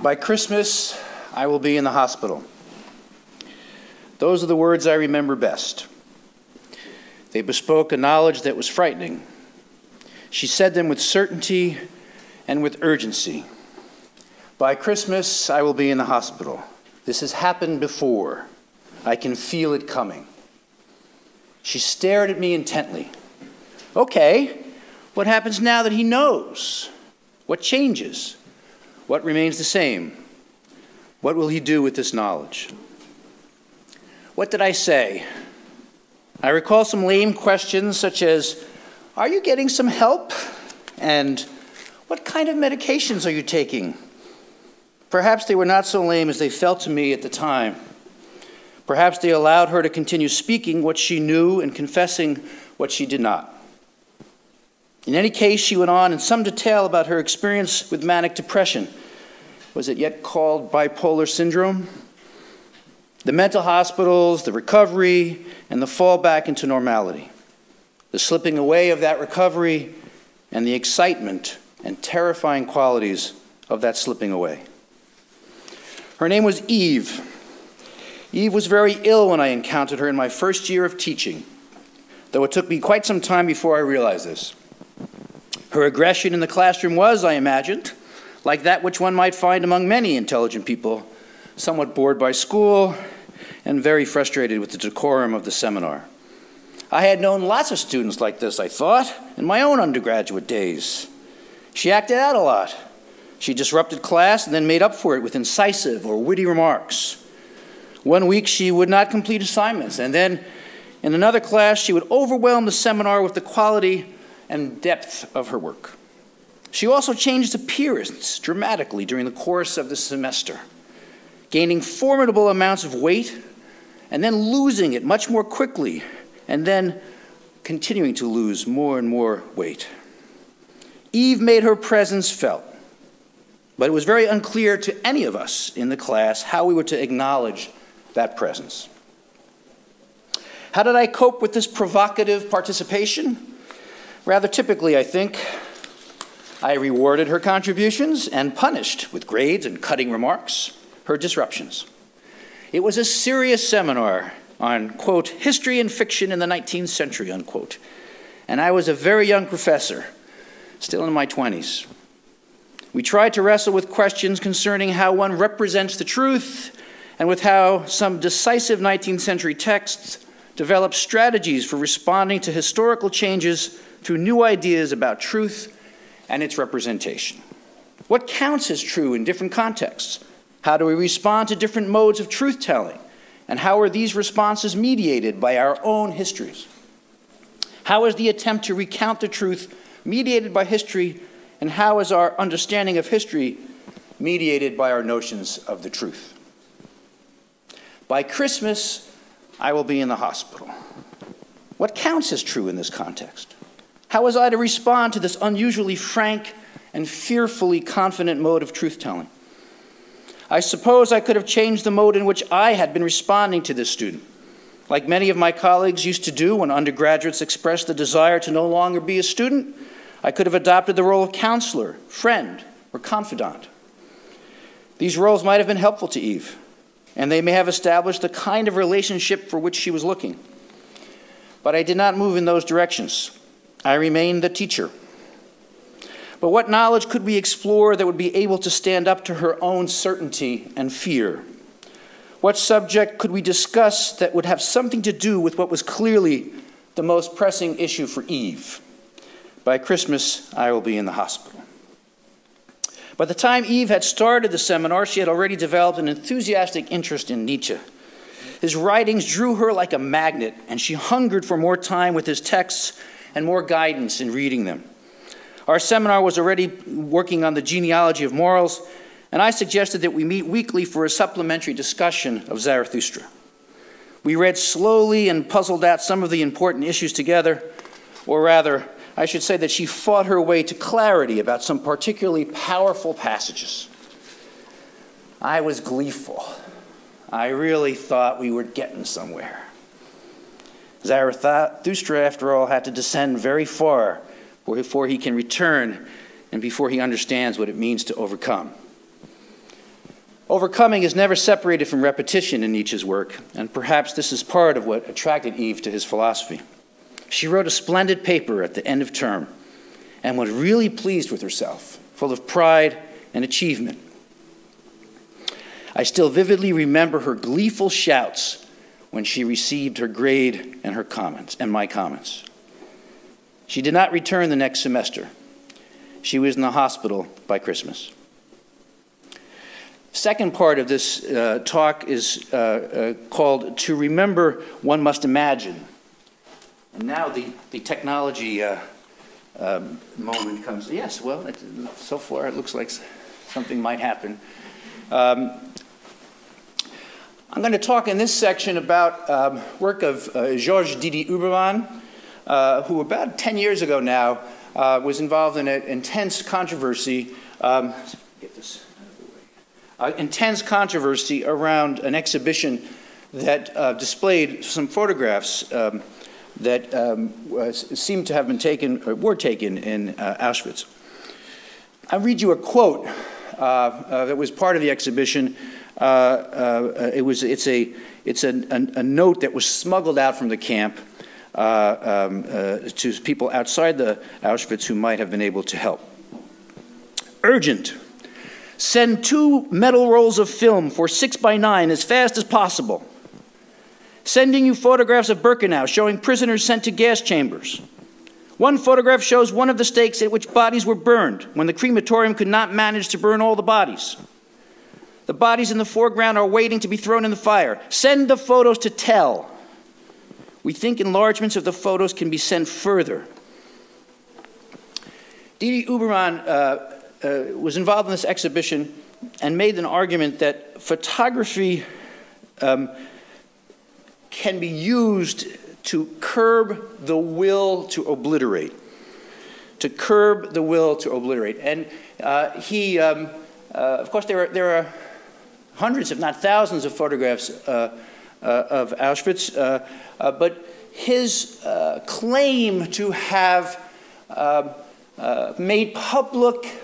By Christmas, I will be in the hospital. Those are the words I remember best. They bespoke a knowledge that was frightening. She said them with certainty and with urgency. By Christmas, I will be in the hospital. This has happened before. I can feel it coming. She stared at me intently. Okay, what happens now that he knows? What changes? What remains the same? What will he do with this knowledge? What did I say? I recall some lame questions such as, are you getting some help? And what kind of medications are you taking? Perhaps they were not so lame as they felt to me at the time. Perhaps they allowed her to continue speaking what she knew and confessing what she did not. In any case, she went on in some detail about her experience with manic depression. Was it yet called bipolar syndrome? The mental hospitals, the recovery, and the fall back into normality. The slipping away of that recovery and the excitement and terrifying qualities of that slipping away. Her name was Eve. Eve was very ill when I encountered her in my first year of teaching, though it took me quite some time before I realized this. Her aggression in the classroom was, I imagined, like that which one might find among many intelligent people, somewhat bored by school and very frustrated with the decorum of the seminar. I had known lots of students like this, I thought, in my own undergraduate days. She acted out a lot. She disrupted class and then made up for it with incisive or witty remarks. One week she would not complete assignments, and then in another class she would overwhelm the seminar with the quality and depth of her work. She also changed appearance dramatically during the course of the semester, gaining formidable amounts of weight and then losing it much more quickly and then continuing to lose more and more weight. Eve made her presence felt, but it was very unclear to any of us in the class how we were to acknowledge that presence. How did I cope with this provocative participation? Rather typically, I think. I rewarded her contributions and punished, with grades and cutting remarks, her disruptions. It was a serious seminar on, quote, history and fiction in the 19th century, unquote. And I was a very young professor, still in my 20s. We tried to wrestle with questions concerning how one represents the truth and with how some decisive 19th century texts develop strategies for responding to historical changes through new ideas about truth and its representation. What counts as true in different contexts? How do we respond to different modes of truth-telling? And how are these responses mediated by our own histories? How is the attempt to recount the truth mediated by history, and how is our understanding of history mediated by our notions of the truth? By Christmas, I will be in the hospital. What counts as true in this context? How was I to respond to this unusually frank and fearfully confident mode of truth-telling? I suppose I could have changed the mode in which I had been responding to this student, like many of my colleagues used to do when undergraduates expressed the desire to no longer be a student. I could have adopted the role of counselor, friend, or confidant. These roles might have been helpful to Eve, and they may have established the kind of relationship for which she was looking. But I did not move in those directions. I remained the teacher. But what knowledge could we explore that would be able to stand up to her own certainty and fear? What subject could we discuss that would have something to do with what was clearly the most pressing issue for Eve? By Christmas, I will be in the hospital. By the time Eve had started the seminar, she had already developed an enthusiastic interest in Nietzsche. His writings drew her like a magnet, and she hungered for more time with his texts and more guidance in reading them. Our seminar was already working on the genealogy of morals, and I suggested that we meet weekly for a supplementary discussion of Zarathustra. We read slowly and puzzled out some of the important issues together, or rather, I should say that she fought her way to clarity about some particularly powerful passages. I was gleeful. I really thought we were getting somewhere. Zarathustra, after all, had to descend very far before he can return and before he understands what it means to overcome. Overcoming is never separated from repetition in Nietzsche's work, and perhaps this is part of what attracted Eve to his philosophy. She wrote a splendid paper at the end of term and was really pleased with herself, full of pride and achievement. I still vividly remember her gleeful shouts when she received her grade and her comments and my comments. She did not return the next semester. She was in the hospital by Christmas. Second part of this talk is called "To Remember, One Must Imagine." And now the technology moment comes. Yes, well, so far it looks like something might happen. I'm going to talk in this section about work of Georges Didi Huberman, who about 10 years ago now was involved in an intense controversy. Intense controversy around an exhibition that displayed some photographs that seemed to have been taken, or were taken in Auschwitz. I'll read you a quote that was part of the exhibition. It's a note that was smuggled out from the camp to people outside the Auschwitz who might have been able to help. Urgent. Send 2 metal rolls of film for 6x9 as fast as possible. Sending you photographs of Birkenau showing prisoners sent to gas chambers. One photograph shows one of the stakes at which bodies were burned when the crematorium could not manage to burn all the bodies. The bodies in the foreground are waiting to be thrown in the fire. Send the photos to TEL. We think enlargements of the photos can be sent further. Didi Huberman was involved in this exhibition and made an argument that photography can be used to curb the will to obliterate. To curb the will to obliterate. And of course, there are hundreds, if not thousands, of photographs of Auschwitz, but his claim to have made public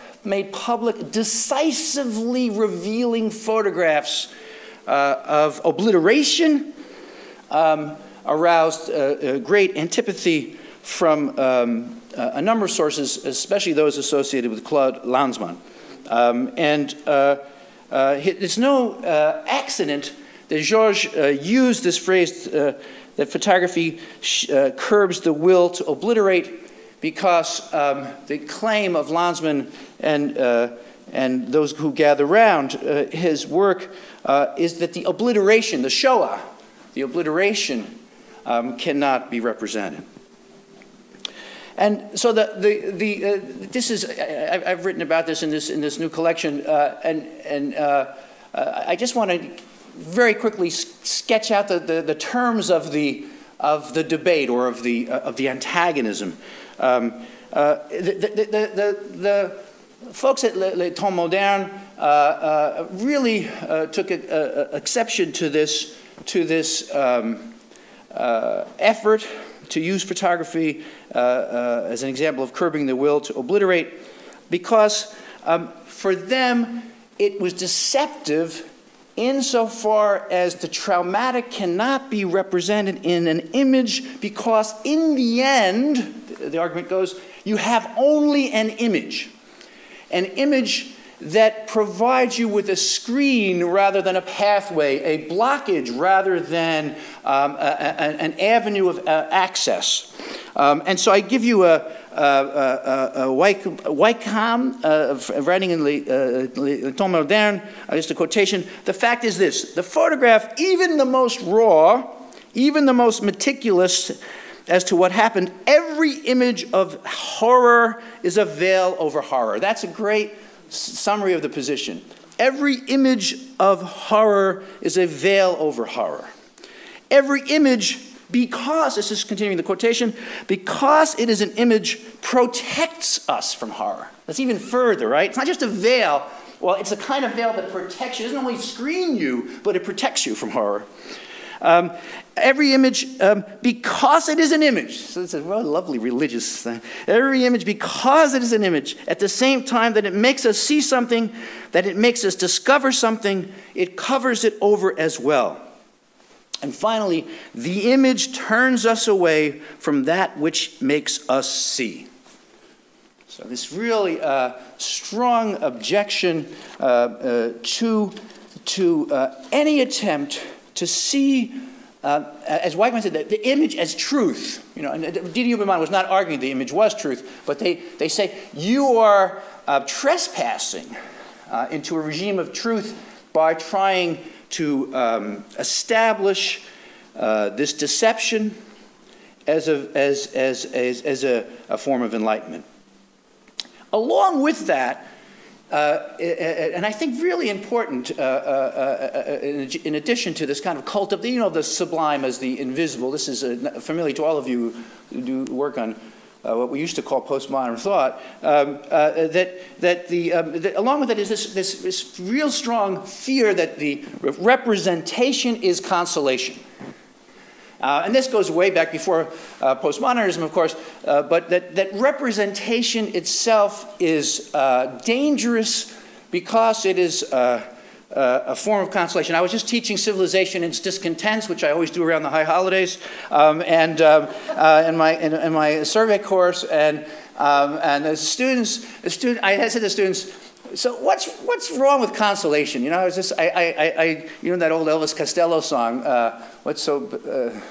decisively revealing photographs of obliteration aroused great antipathy from a number of sources, especially those associated with Claude Lanzmann. It's no accident that Georges used this phrase that photography curbs the will to obliterate, because the claim of Lanzmann and those who gather around his work is that the obliteration, the Shoah, the obliteration cannot be represented. And so this is, I've written about this in this new collection, and I just want to very quickly sketch out the terms of the debate, or of the antagonism. The folks at Le Temps Moderne really took exception to this effort to use photography as an example of curbing the will to obliterate, because for them it was deceptive insofar as the traumatic cannot be represented in an image, because in the end, the argument goes, you have only an image that provides you with a screen rather than a pathway, a blockage rather than an avenue of access. And so I give you a Wykeham writing in Le Temps Moderne, just a quotation. The fact is this: the photograph, even the most raw, even the most meticulous as to what happened, every image of horror is a veil over horror. That's a great summary of the position. Every image of horror is a veil over horror. Every image, because, this is continuing the quotation, because it is an image, protects us from horror. That's even further, right? It's not just a veil. Well, it's a kind of veil that protects you. It doesn't only screen you, but it protects you from horror. Every image, because it is an image, so it's a really lovely religious thing. Every image, because it is an image, at the same time that it makes us see something, that it makes us discover something, it covers it over as well. And finally, the image turns us away from that which makes us see. So this really strong objection to any attempt to see, as Weichmann said, the image as truth. You know, and D.D. Huberman was not arguing the image was truth, but they say you are trespassing into a regime of truth by trying to establish this deception as a form of enlightenment. Along with that, and I think really important, in addition to this kind of cult of the sublime as the invisible, this is familiar to all of you who do work on what we used to call postmodern thought. Along with it is this real strong fear that the representation is consolation. And this goes way back before postmodernism, of course, but that representation itself is dangerous because it is a form of consolation. I was just teaching Civilization and Its Discontents, which I always do around the high holidays, in my survey course, and the students, I said to the students, so what's wrong with consolation? You know, you know that old Elvis Costello song, what's so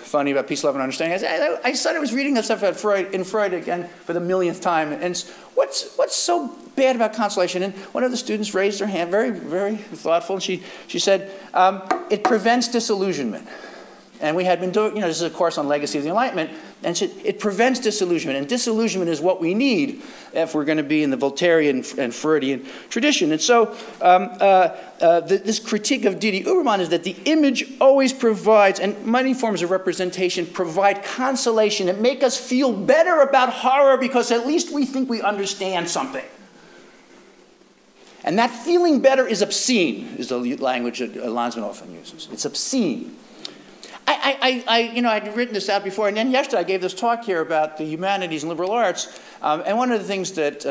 funny about peace, love, and understanding? I started was reading that stuff about Freud again for the millionth time, and what's so bad about consolation? And one of the students raised her hand, very, very thoughtful, and she said, it prevents disillusionment. And we had been doing, this is a course on legacy of the Enlightenment, and it prevents disillusionment. And disillusionment is what we need if we're going to be in the Voltairean and Freudian tradition. And so this critique of D.D. Huberman is that the image always provides, and many forms of representation provide consolation and make us feel better about horror because at least we think we understand something. And that feeling better is obscene, is the language that Lanzmann often uses. It's obscene. I'd written this out before, and then yesterday I gave this talk here about the humanities and liberal arts, and one of the things that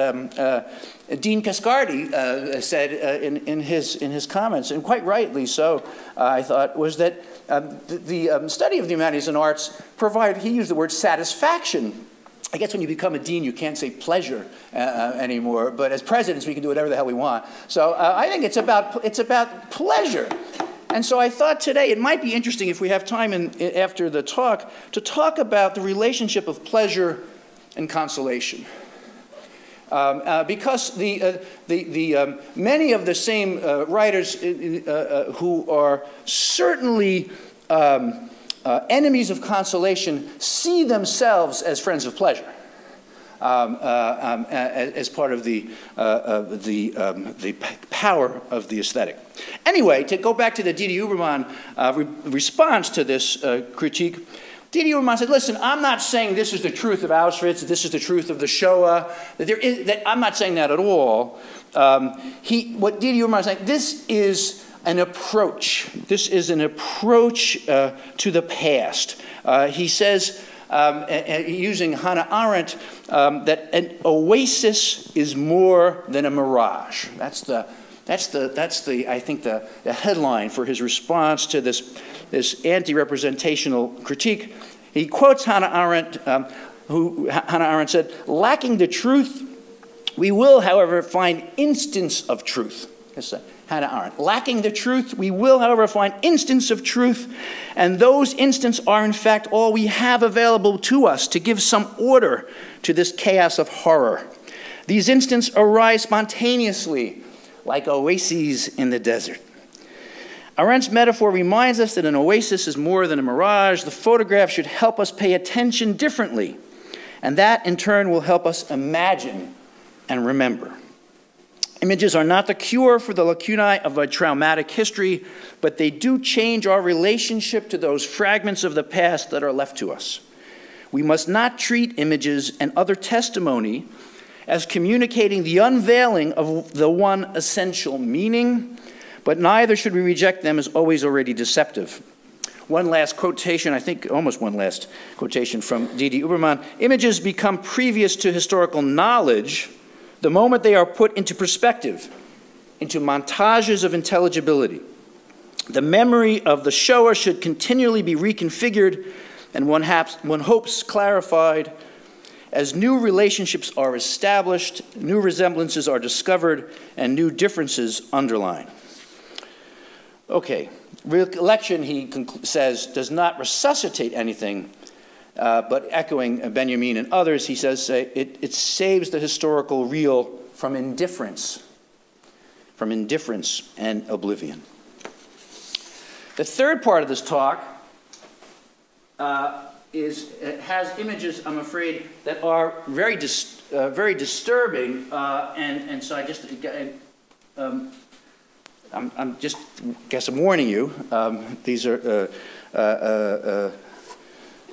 Dean Cascardi said in his comments, and quite rightly so, I thought, was that the study of the humanities and arts provide, he used the word satisfaction. I guess when you become a dean, you can't say pleasure anymore, but as presidents, we can do whatever the hell we want. So I think it's about pleasure. And so I thought today it might be interesting if we have time after the talk to talk about the relationship of pleasure and consolation. Because many of the same writers who are certainly enemies of consolation see themselves as friends of pleasure. As part of the power of the aesthetic. Anyway, to go back to the D.D. Huberman response to this critique, D.D. Huberman said, listen, I'm not saying this is the truth of Auschwitz, this is the truth of the Shoah, I'm not saying that at all. What D.D. Huberman is saying, this is an approach. This is an approach to the past. He says, using Hannah Arendt, that an oasis is more than a mirage. That's I think the headline for his response to this anti-representational critique. He quotes Hannah Arendt, Hannah Arendt said, "Lacking the truth, we will, however, find instance of truth." Hannah Arendt. Lacking the truth, we will, however, find instance of truth, and those instances are, in fact, all we have available to us to give some order to this chaos of horror. These instances arise spontaneously, like oases in the desert. Arendt's metaphor reminds us that an oasis is more than a mirage. The photograph should help us pay attention differently, and that, in turn, will help us imagine and remember. Images are not the cure for the lacunae of a traumatic history, but they do change our relationship to those fragments of the past that are left to us. We must not treat images and other testimony as communicating the unveiling of the one essential meaning, but neither should we reject them as always already deceptive. one last quotation, I think almost one last quotation from D.D. Uberman. Images become previous to historical knowledge the moment they are put into perspective, into montages of intelligibility. The memory of the shower should continually be reconfigured and one hopes clarified as new relationships are established, new resemblances are discovered, and new differences underlined. Okay, recollection, he says, does not resuscitate anything, but echoing Benjamin and others, he says it saves the historical real from indifference and oblivion. The third part of this talk has images, I'm afraid, that are very disturbing, and so I just I'm warning you. These are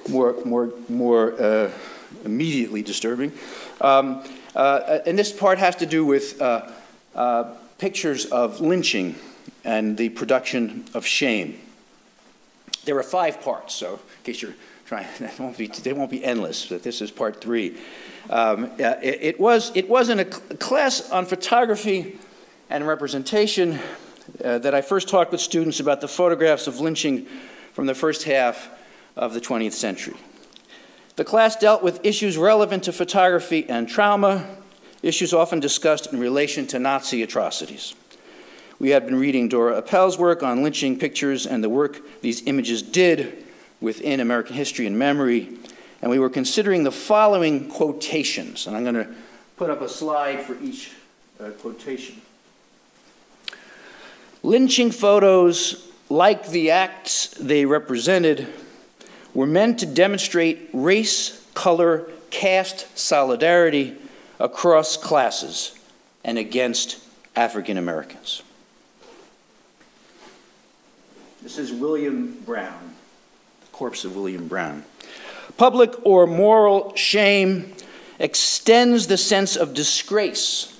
more immediately disturbing, and this part has to do with pictures of lynching and the production of shame. There are 5 parts, so in case you're trying, they won't be endless, but this is part 3. It was in a class on photography and representation that I first talked with students about the photographs of lynching from the first half of the 20th century. The class dealt with issues relevant to photography and trauma, issues often discussed in relation to Nazi atrocities. We had been reading Dora Appel's work on lynching pictures and the work these images did within American history and memory, and we were considering the following quotations, and I'm going to put up a slide for each quotation. Lynching photos, like the acts they represented, were meant to demonstrate race, color, caste solidarity across classes and against African Americans. This is William Brown, the corpse of William Brown. Public or moral shame extends the sense of disgrace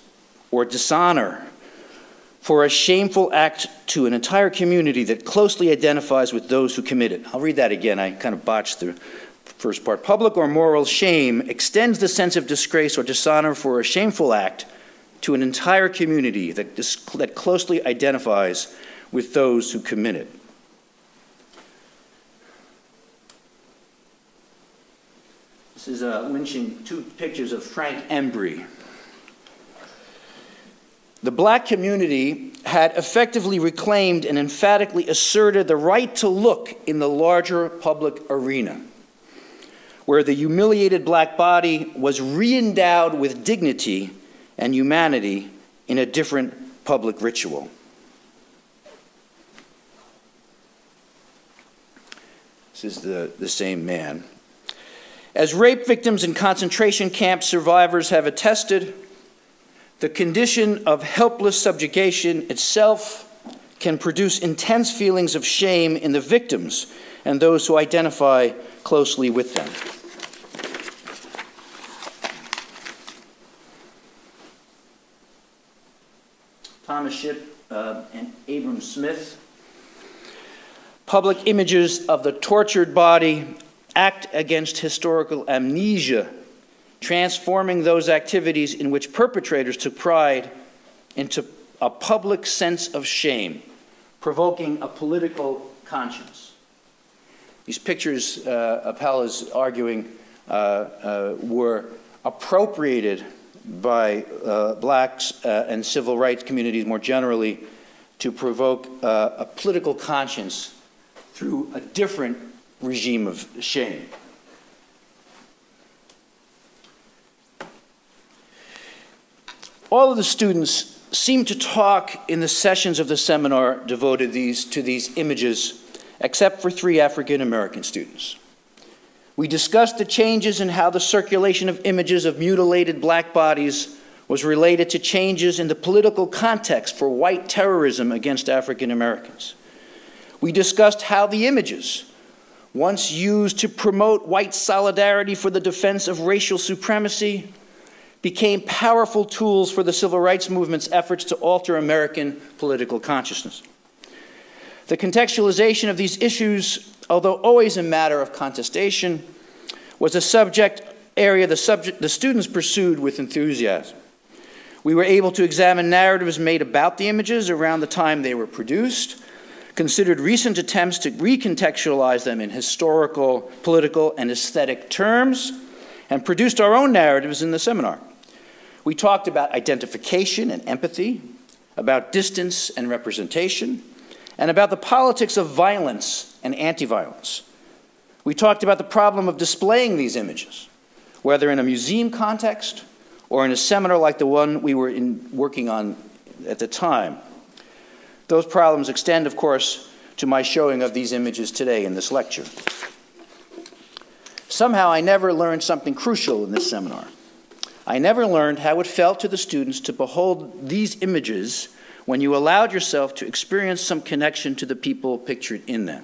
or dishonor for a shameful act to an entire community that closely identifies with those who commit it. I'll read that again. I kind of botched the first part. Public or moral shame extends the sense of disgrace or dishonor for a shameful act to an entire community that closely identifies with those who commit it. This is lynching, 2 pictures of Frank Embry. The black community had effectively reclaimed and emphatically asserted the right to look in the larger public arena, where the humiliated black body was re-endowed with dignity and humanity in a different public ritual. This is the same man. As rape victims and concentration camp survivors have attested, the condition of helpless subjugation itself can produce intense feelings of shame in the victims and those who identify closely with them. Thomas Shipp and Abram Smith. Public images of the tortured body act against historical amnesia, transforming those activities in which perpetrators took pride into a public sense of shame, provoking a political conscience. These pictures, Appel is arguing, were appropriated by blacks and civil rights communities more generally to provoke a political conscience through a different regime of shame. All of the students seemed to talk in the sessions of the seminar devoted to these images, except for 3 African American students. We discussed the changes in how the circulation of images of mutilated black bodies was related to changes in the political context for white terrorism against African Americans. We discussed how the images, once used to promote white solidarity for the defense of racial supremacy, became powerful tools for the civil rights movement's efforts to alter American political consciousness. The contextualization of these issues although always a matter of contestation, was a subject area the students pursued with enthusiasm. We were able to examine narratives made about the images around the time they were produced, considered recent attempts to recontextualize them in historical, political, and aesthetic terms, and produced our own narratives in the seminar. We talked about identification and empathy, about distance and representation, and about the politics of violence and anti-violence. We talked about the problem of displaying these images, whether in a museum context or in a seminar like the one we were working on at the time. Those problems extend, of course, to my showing of these images today in this lecture. Somehow I never learned something crucial in this seminar. I never learned how it felt to the students to behold these images when you allowed yourself to experience some connection to the people pictured in them.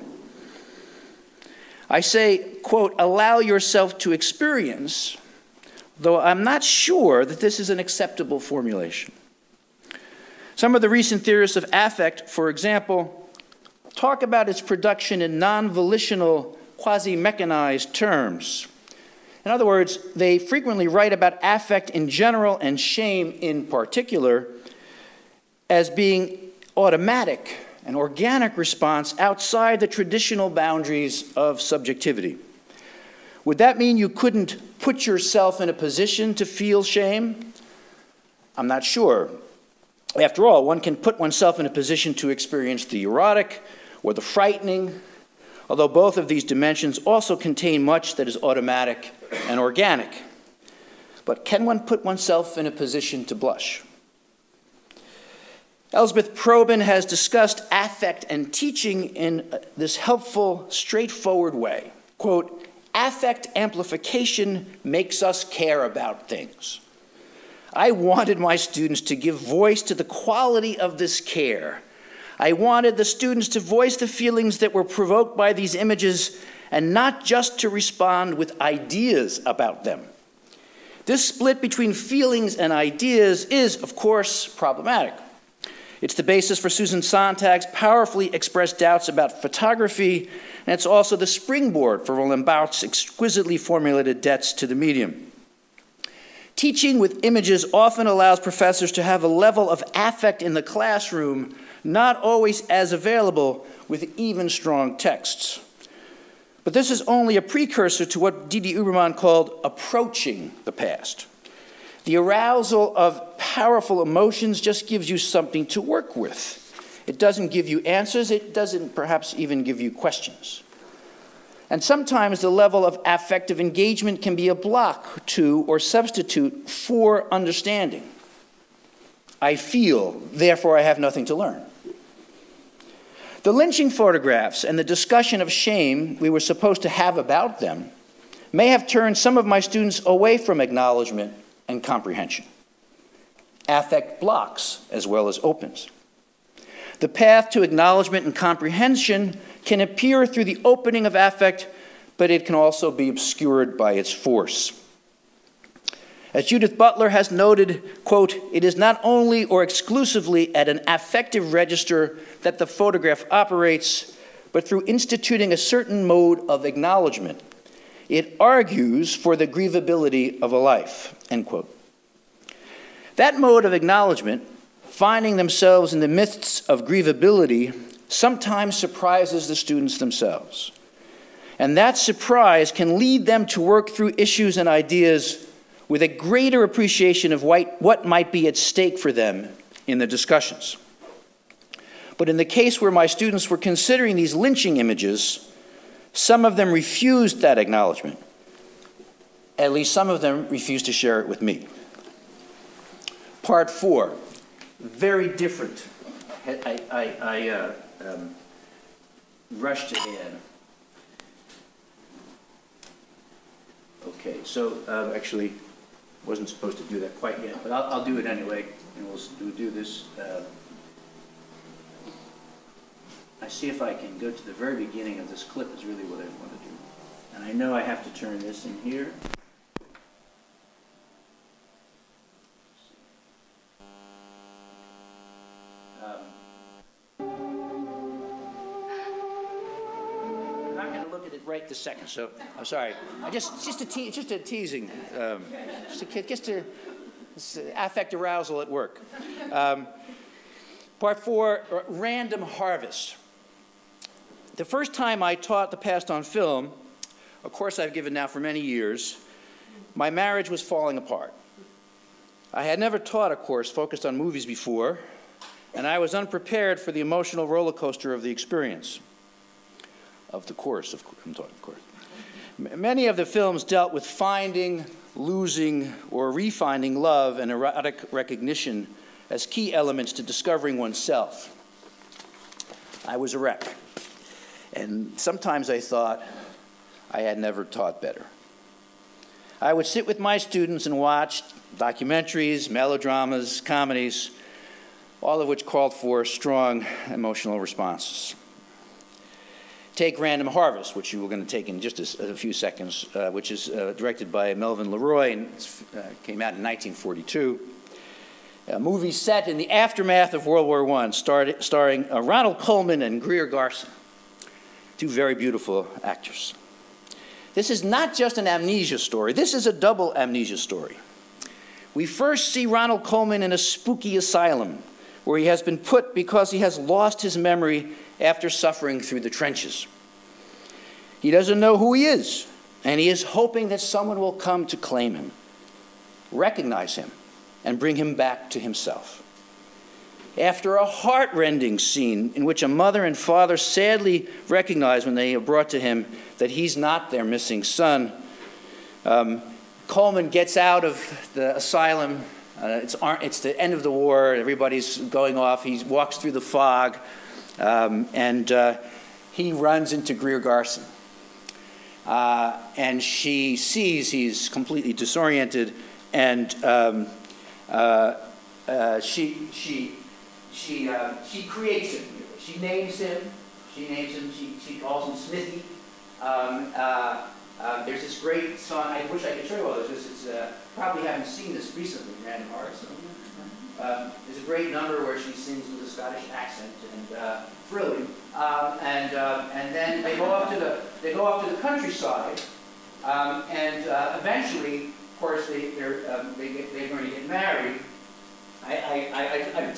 I say, quote, allow yourself to experience, though I'm not sure that this is an acceptable formulation. Some of the recent theorists of affect, for example, talk about its production in non-volitional, quasi-mechanized terms. In other words, they frequently write about affect in general and shame in particular as being automatic, an organic response outside the traditional boundaries of subjectivity. Would that mean you couldn't put yourself in a position to feel shame? I'm not sure. After all, one can put oneself in a position to experience the erotic or the frightening, although both of these dimensions also contain much that is automatic and organic. But can one put oneself in a position to blush? Elspeth Probin has discussed affect and teaching in this helpful, straightforward way. Quote, affect amplification makes us care about things. I wanted my students to give voice to the quality of this care. I wanted the students to voice the feelings that were provoked by these images and not just to respond with ideas about them. This split between feelings and ideas is, of course, problematic. It's the basis for Susan Sontag's powerfully expressed doubts about photography, and it's also the springboard for Roland Barthes' exquisitely formulated debts to the medium. Teaching with images often allows professors to have a level of affect in the classroom not always as available with even strong texts. But this is only a precursor to what Didi Uberman called approaching the past. The arousal of powerful emotions just gives you something to work with. It doesn't give you answers, it doesn't perhaps even give you questions. And sometimes the level of affective engagement can be a block to or substitute for understanding. I feel, therefore I have nothing to learn. The lynching photographs and the discussion of shame we were supposed to have about them may have turned some of my students away from acknowledgement and comprehension. Affect blocks as well as opens. The path to acknowledgement and comprehension can appear through the opening of affect, but it can also be obscured by its force. As Judith Butler has noted, quote, it is not only or exclusively at an affective register that the photograph operates, but through instituting a certain mode of acknowledgement. It argues for the grievability of a life, end quote. That mode of acknowledgement, finding themselves in the midst of grievability, sometimes surprises the students themselves. And that surprise can lead them to work through issues and ideas with a greater appreciation of what might be at stake for them in the discussions. But in the case where my students were considering these lynching images, some of them refused that acknowledgement. At least some of them refused to share it with me. Part 4, very different. I rushed ahead. Okay, so actually wasn't supposed to do that quite yet, but I'll do it anyway, and we'll do this. I see if I can go to the very beginning of this clip is really what I want to do. And I know I have to turn this in here. I'm not going this second, so I'm sorry. Just a teasing, just to affect arousal at work. Part 4, random harvest. The first time I taught the past on film, a course I've given now for many years, my marriage was falling apart. I had never taught a course focused on movies before, and I was unprepared for the emotional roller coaster of the experience. Of the course, I'm talking of course. Many of the films dealt with finding, losing, or refinding love and erotic recognition as key elements to discovering oneself. I was a wreck, and sometimes I thought I had never taught better. I would sit with my students and watch documentaries, melodramas, comedies, all of which called for strong emotional responses. Take Random Harvest, which you were going to take in just a few seconds, which is directed by Melvin Leroy, and came out in 1942. A movie set in the aftermath of World War I, starring Ronald Colman and Greer Garson, two very beautiful actors. This is not just an amnesia story. This is a double amnesia story. We first see Ronald Colman in a spooky asylum where he has been put because he has lost his memory after suffering through the trenches. He doesn't know who he is, and he is hoping that someone will come to claim him, recognize him, and bring him back to himself. After a heart-rending scene in which a mother and father sadly recognize when they are brought to him that he's not their missing son, Coleman gets out of the asylum. It's the end of the war. Everybody's going off. He walks through the fog, and he runs into Greer Garson. And she sees he's completely disoriented, and she creates him. She names him. She calls him Smithy. There's this great song. I wish I could show you all this. Probably haven't seen this recently, Random Harvest. There's a great number where she sings with a Scottish accent and thrilling. And then they go off to the countryside, and eventually, of course, they're going to get married. I've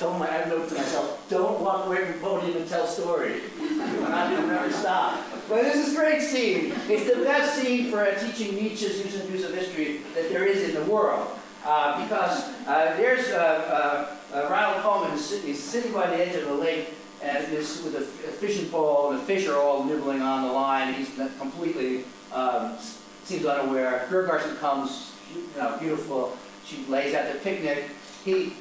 noted to myself, don't walk away from podium and tell stories. I'll never stop. But this is a great scene. It's the best scene for teaching Nietzsche's use and abuse of history that there is in the world. Because there's Ronald Colman is sitting by the edge of the lake with a fishing pole, and the fish are all nibbling on the line. He's completely seems unaware. Greer Garson comes, beautiful. She lays out the picnic. He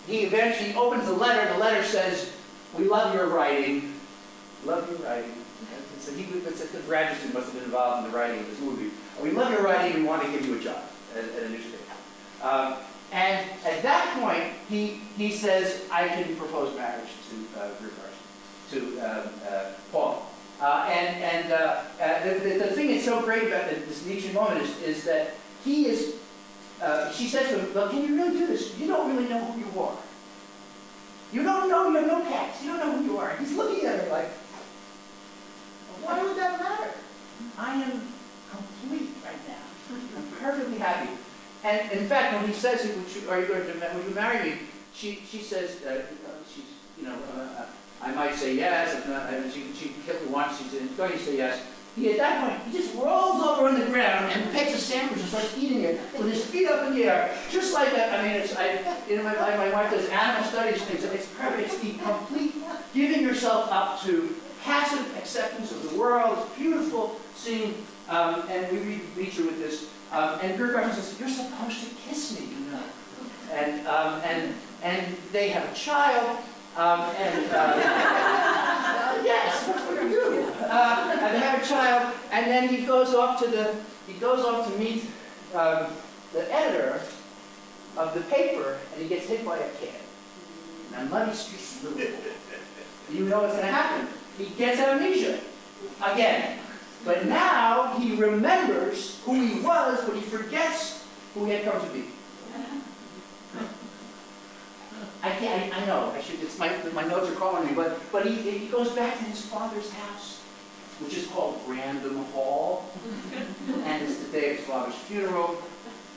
eventually opens the letter. The letter says, "We love your writing. Love your writing." The graduate student must have been involved in the writing of this movie. "We love your writing. We want to give you a job at a newspaper." And at that point, he says, "I can propose marriage to Greer Garson, to Paul." The thing that's so great about this Nietzsche moment is that he is. She says to him, "Well, can you really do this? You don't really know who you are. You don't know, you have no cats. You don't know who you are." He's looking at her like, why would that matter? I am complete right now. I'm perfectly happy. And in fact, when he says, "Are you going to will you marry me?" She says, "I might say yes." If not, she wants. She's going to say yes. At that point, he just rolls over on the ground and picks a sandwich and starts eating it with his feet up in the air, just like that. I mean, my wife does animal studies things. It's perfect. It's the complete giving yourself up to passive acceptance of the world. It's a beautiful scene, and we read Nietzsche with this. And Greer Garson says, "You're supposed to kiss me, you know." And they have a child. Yes, that's what you do. And they have a child, and then he goes off to meet the editor of the paper, and he gets hit by a can. And Muddy Street's Liverpool. You know what's going to happen. He gets amnesia again. But now he remembers who he was, but he forgets who he had come to be. I know. My notes are calling me, but he goes back to his father's house, which is called Random Hall, and it's the day of his father's funeral.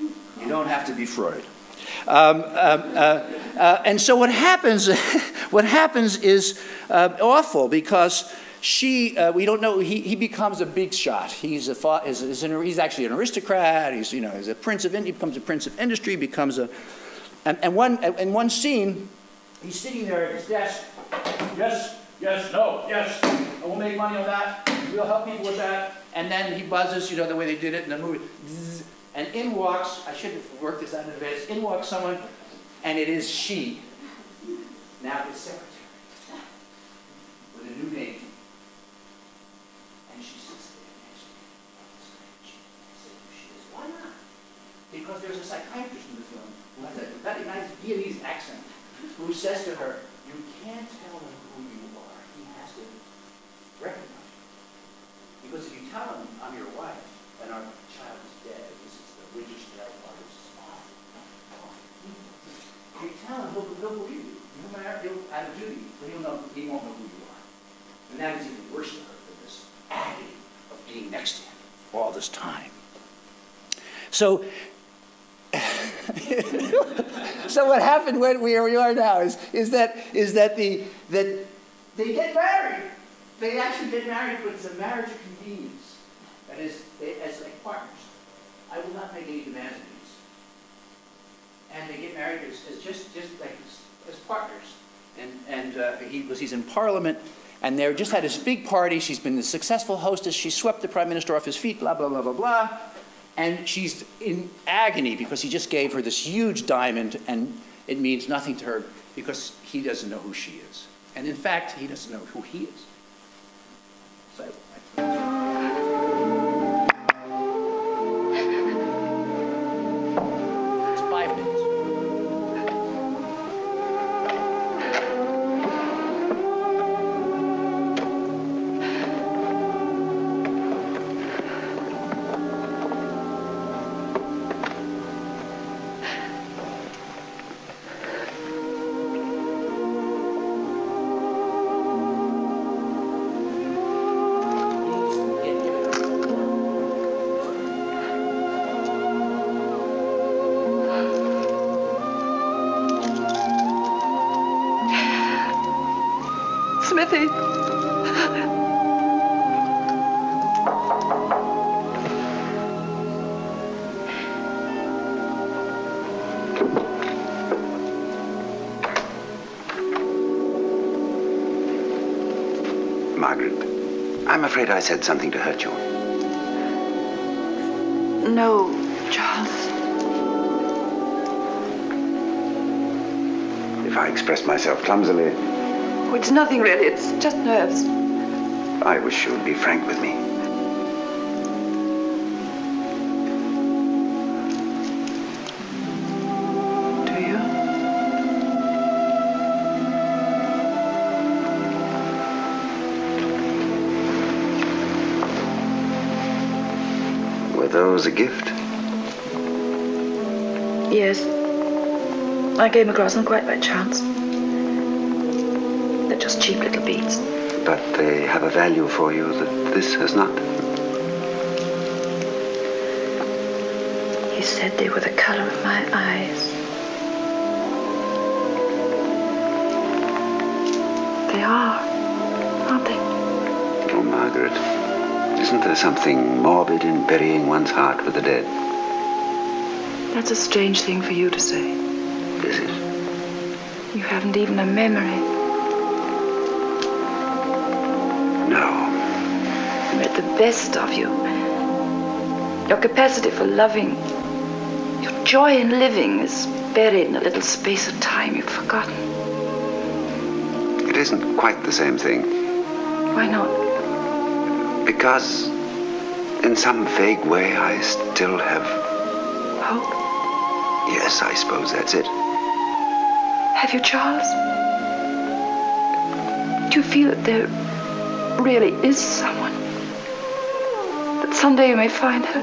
You don't have to be Freud. And so what happens, what happens is awful, because we don't know, he becomes a big shot. He's actually an aristocrat. He's a prince of, he becomes a prince of industry, becomes a, in one scene, he's sitting there at his desk. Yes, yes, no, yes. I will make money on that. We'll help people with that. And then he buzzes, the way they did it in the movie. Zzz, and in walks, I shouldn't have worked this out in advance, in walks someone, and it is she, now his secretary, with a new name. And she sits there next to me. I said, who she is. Why not? Because there's a psychiatrist in the film who has a very nice Viennese accent, who says to her, you can't tell him who you are. He has to recognize you. Because if you tell him, I'm your wife, and our child is dead, this is the religious dead part, this is awful. If you tell him, he'll believe you. He'll out of duty, but he won't know who you are. And that is even worse to her than this agony of being next to him all this time. So, so what happened where we are now is that they get married. They actually get married, but it's a marriage of convenience. That is, as like partners. I will not make any demands of these. And they get married as partners. And he's in Parliament, and they just had this big party. She's been a successful hostess. She swept the Prime Minister off his feet, blah, blah, blah, blah, blah. And she's in agony because he just gave her this huge diamond, and it means nothing to her because he doesn't know who she is. And in fact, he doesn't know who he is. So, it's 5 minutes. Smithy. Margaret, I'm afraid I said something to hurt you. No, Charles. If I expressed myself clumsily, Oh, it's nothing really, it's just nerves. I wish you would be frank with me. Do you? Were those a gift? Yes. I came across them quite by chance. They're just cheap little beads. But they have a value for you that this has not. He said they were the color of my eyes. They are, aren't they? Oh, Margaret, isn't there something morbid in burying one's heart with the dead? That's a strange thing for you to say. Is it? You haven't even a memory. No. You're at the best of you. Your capacity for loving, your joy in living is buried in a little space of time you've forgotten. It isn't quite the same thing. Why not? Because, in some vague way, I still have... Hope? Yes, I suppose that's it. Have you, Charles? Do you feel that there really is someone? That someday you may find her?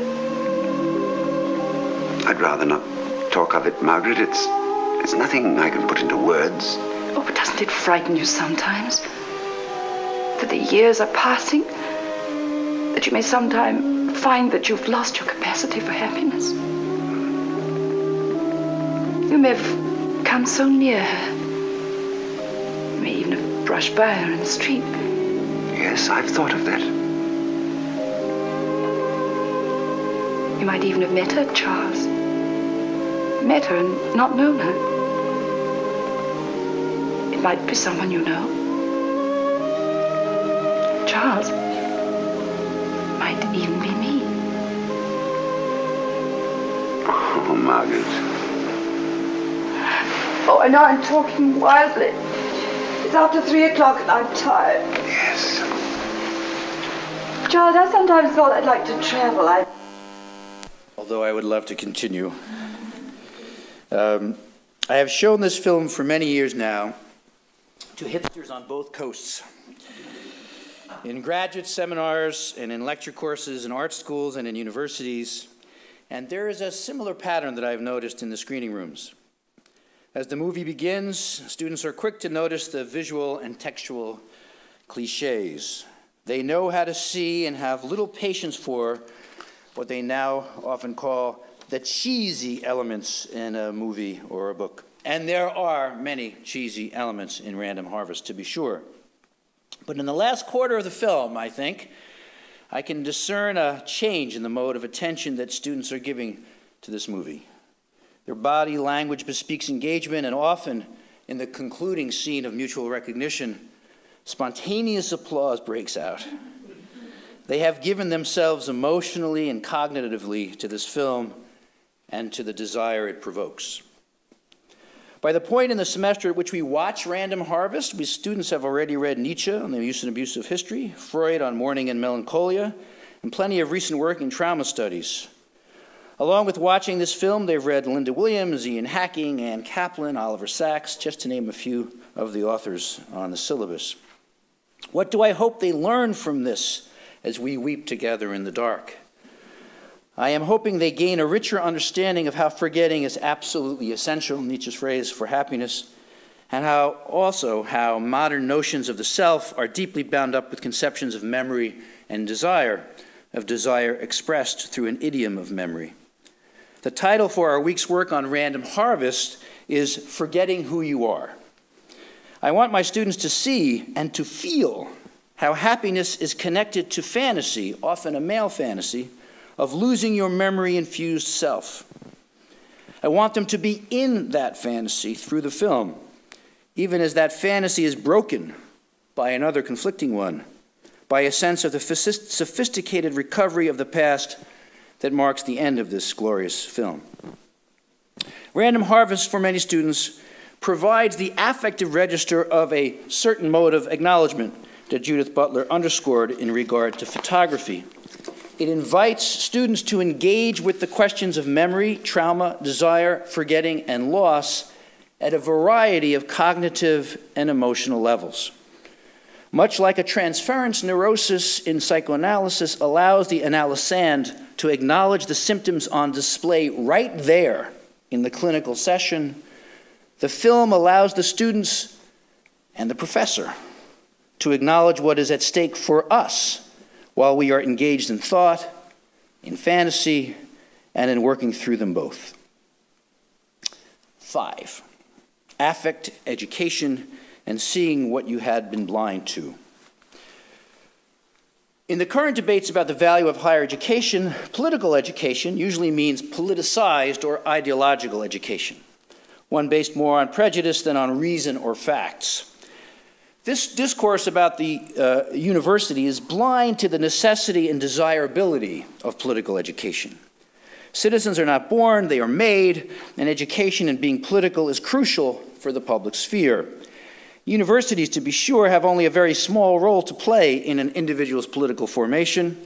I'd rather not talk of it, Margaret. It's nothing I can put into words. Oh, but doesn't it frighten you sometimes? That the years are passing that you may sometime find that you've lost your capacity for happiness. You may have come so near her. You may even have brushed by her in the street. Yes, I've thought of that. You might even have met her, Charles. Met her and not known her. It might be someone you know. Charles, it might even be me. Oh, Margaret. Oh, I know I'm talking wildly. It's after 3 o'clock and I'm tired. Yes. Charles, I sometimes thought I'd like to travel. Although I would love to continue. I have shown this film for many years now to hipsters on both coasts. In graduate seminars and in lecture courses in art schools and in universities. And there is a similar pattern that I've noticed in the screening rooms. As the movie begins, students are quick to notice the visual and textual cliches. They know how to see and have little patience for what they now often call the cheesy elements in a movie or a book. And there are many cheesy elements in Random Harvest, to be sure. But in the last quarter of the film, I think, I can discern a change in the mode of attention that students are giving to this movie. Their body language bespeaks engagement, and often, in the concluding scene of mutual recognition, spontaneous applause breaks out. They have given themselves emotionally and cognitively to this film and to the desire it provokes. By the point in the semester at which we watch Random Harvest, we students have already read Nietzsche on the use and abuse of history, Freud on mourning and melancholia, and plenty of recent work in trauma studies. Along with watching this film, they've read Linda Williams, Ian Hacking, Anne Kaplan, Oliver Sacks, just to name a few of the authors on the syllabus. What do I hope they learn from this as we weep together in the dark? I am hoping they gain a richer understanding of how forgetting is absolutely essential, Nietzsche's phrase, for happiness, and how modern notions of the self are deeply bound up with conceptions of memory and desire expressed through an idiom of memory. The title for our week's work on Random Harvest is Forgetting Who You Are. I want my students to see and to feel how happiness is connected to fantasy, often a male fantasy, of losing your memory-infused self. I want them to be in that fantasy through the film, even as that fantasy is broken by another conflicting one, by a sense of the sophisticated recovery of the past that marks the end of this glorious film. Random Harvest, for many students, provides the affective register of a certain mode of acknowledgement that Judith Butler underscored in regard to photography. It invites students to engage with the questions of memory, trauma, desire, forgetting, and loss at a variety of cognitive and emotional levels. Much like a transference neurosis in psychoanalysis allows the analysand to acknowledge the symptoms on display right there in the clinical session, the film allows the students and the professor to acknowledge what is at stake for us while we are engaged in thought, in fantasy, and in working through them both. 5, affect, education, and seeing what you had been blind to. In the current debates about the value of higher education, political education usually means politicized or ideological education, one based more on prejudice than on reason or facts. This discourse about the university is blind to the necessity and desirability of political education. Citizens are not born, they are made, and education and being political is crucial for the public sphere. Universities, to be sure, have only a very small role to play in an individual's political formation,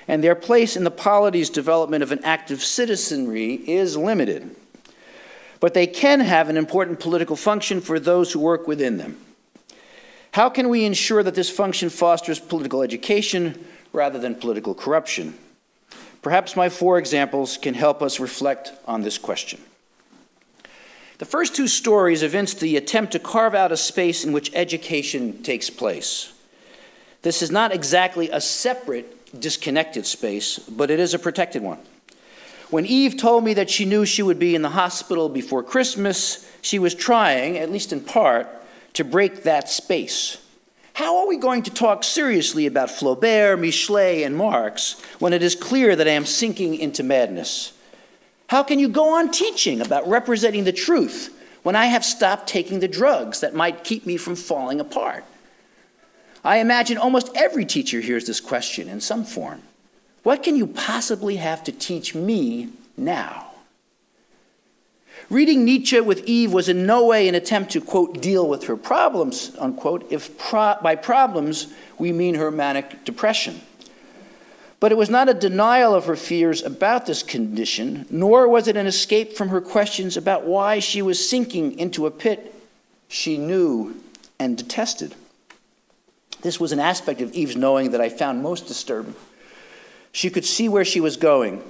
and their place in the polity's development of an active citizenry is limited. But they can have an important political function for those who work within them. How can we ensure that this function fosters political education rather than political corruption? Perhaps my 4 examples can help us reflect on this question. The first 2 stories evince the attempt to carve out a space in which education takes place. This is not exactly a separate disconnected space, but it is a protected one. When Eve told me that she knew she would be in the hospital before Christmas, she was trying, at least in part, to break that space. How are we going to talk seriously about Flaubert, Michelet, and Marx when it is clear that I am sinking into madness? How can you go on teaching about representing the truth when I have stopped taking the drugs that might keep me from falling apart? I imagine almost every teacher hears this question in some form. What can you possibly have to teach me now? Reading Nietzsche with Eve was in no way an attempt to, quote, deal with her problems, unquote, if by problems we mean her manic depression. But it was not a denial of her fears about this condition, nor was it an escape from her questions about why she was sinking into a pit she knew and detested. This was an aspect of Eve's knowing that I found most disturbing. She could see where she was going,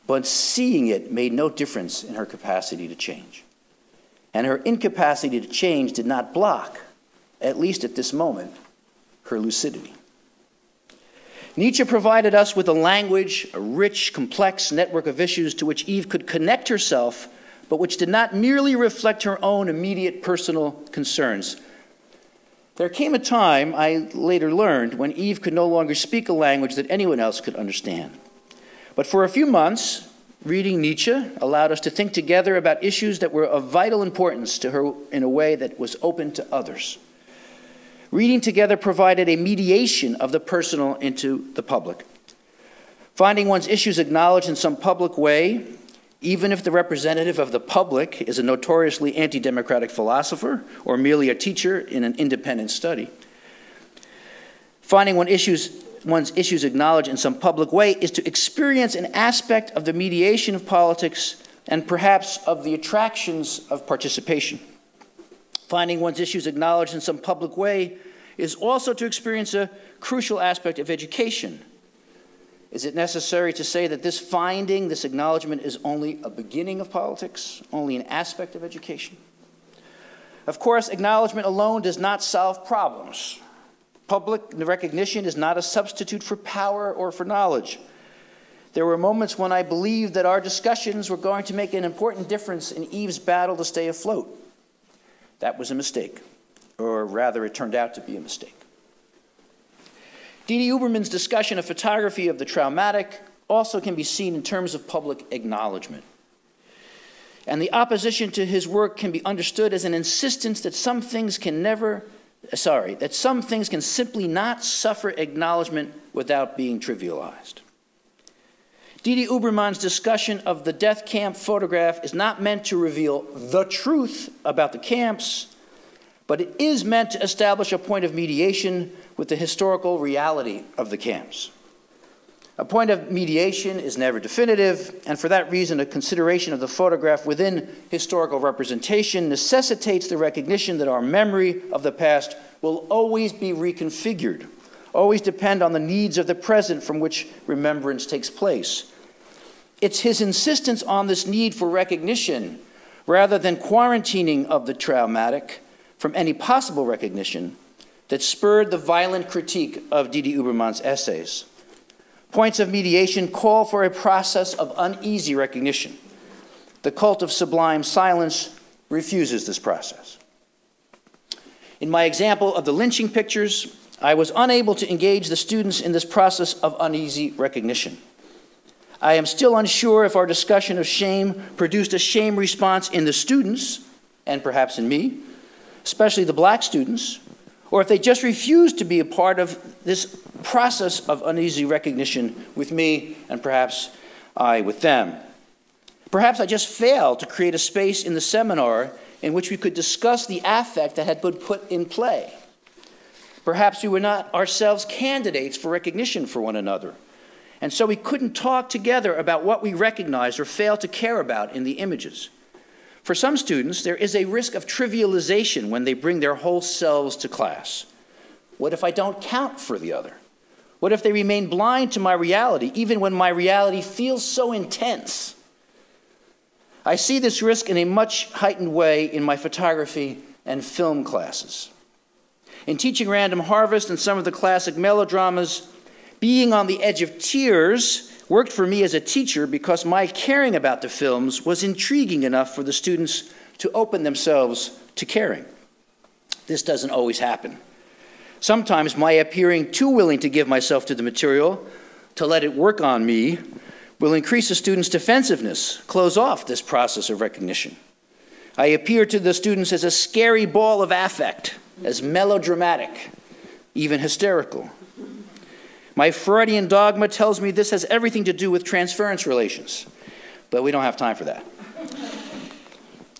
but seeing it made no difference in her capacity to change. And her incapacity to change did not block, at least at this moment, her lucidity. Nietzsche provided us with a language, a rich, complex network of issues to which Eve could connect herself, but which did not merely reflect her own immediate personal concerns. There came a time, I later learned, when Eve could no longer speak a language that anyone else could understand. But for a few months, reading Nietzsche allowed us to think together about issues that were of vital importance to her in a way that was open to others. Reading together provided a mediation of the personal into the public. Finding one's issues acknowledged in some public way, even if the representative of the public is a notoriously anti-democratic philosopher or merely a teacher in an independent study. Finding one's issues acknowledged in some public way is to experience an aspect of the mediation of politics and perhaps of the attractions of participation. Finding one's issues acknowledged in some public way is also to experience a crucial aspect of education. Is it necessary to say that this finding, this acknowledgement, is only a beginning of politics, only an aspect of education? Of course, acknowledgement alone does not solve problems. Public recognition is not a substitute for power or for knowledge. There were moments when I believed that our discussions were going to make an important difference in Eve's battle to stay afloat. That was a mistake, or rather it turned out to be a mistake. D.D. Uberman's discussion of photography of the traumatic also can be seen in terms of public acknowledgement. And the opposition to his work can be understood as an insistence that some things can simply not suffer acknowledgement without being trivialized. D.D. Uberman's discussion of the death camp photograph is not meant to reveal the truth about the camps, but it is meant to establish a point of mediation with the historical reality of the camps. A point of mediation is never definitive, and for that reason, a consideration of the photograph within historical representation necessitates the recognition that our memory of the past will always be reconfigured, always depend on the needs of the present from which remembrance takes place. It's his insistence on this need for recognition, rather than quarantining of the traumatic from any possible recognition, that spurred the violent critique of D.D. Uberman's essays. Points of mediation call for a process of uneasy recognition. The cult of sublime silence refuses this process. In my example of the lynching pictures, I was unable to engage the students in this process of uneasy recognition. I am still unsure if our discussion of shame produced a shame response in the students, and perhaps in me, especially the black students, or if they just refused to be a part of this process of uneasy recognition with me, and perhaps I with them. Perhaps I just failed to create a space in the seminar in which we could discuss the affect that had been put in play. Perhaps we were not ourselves candidates for recognition for one another, and so we couldn't talk together about what we recognized or failed to care about in the images. For some students, there is a risk of trivialization when they bring their whole selves to class. What if I don't count for the other? What if they remain blind to my reality, even when my reality feels so intense? I see this risk in a much heightened way in my photography and film classes. In teaching Random Harvest and some of the classic melodramas, Being on the edge of tears worked for me as a teacher because my caring about the films was intriguing enough for the students to open themselves to caring. This doesn't always happen. Sometimes my appearing too willing to give myself to the material, to let it work on me, will increase a student's defensiveness, close off this process of recognition. I appear to the students as a scary ball of affect, as melodramatic, even hysterical. My Freudian dogma tells me this has everything to do with transference relations, but we don't have time for that.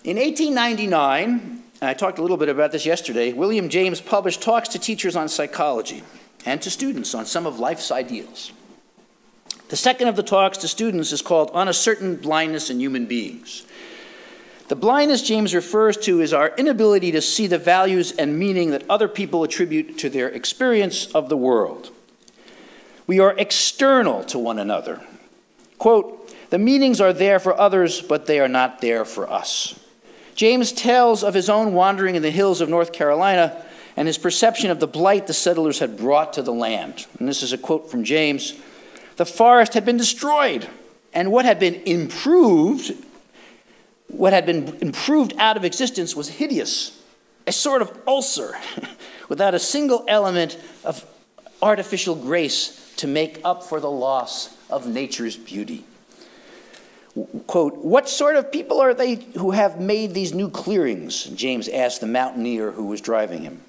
In 1899, and I talked a little bit about this yesterday, William James published Talks to Teachers on Psychology and to students on some of life's ideals. The second of the talks to students is called On a Certain Blindness in Human Beings. The blindness James refers to is our inability to see the values and meaning that other people attribute to their experience of the world. We are external to one another. Quote, the meanings are there for others, but they are not there for us. James tells of his own wandering in the hills of North Carolina and his perception of the blight the settlers had brought to the land. And this is a quote from James. The forest had been destroyed, and what had been improved out of existence was hideous, a sort of ulcer, without a single element of artificial grace to make up for the loss of nature's beauty. Quote, what sort of people are they who have made these new clearings? James asked the mountaineer who was driving him.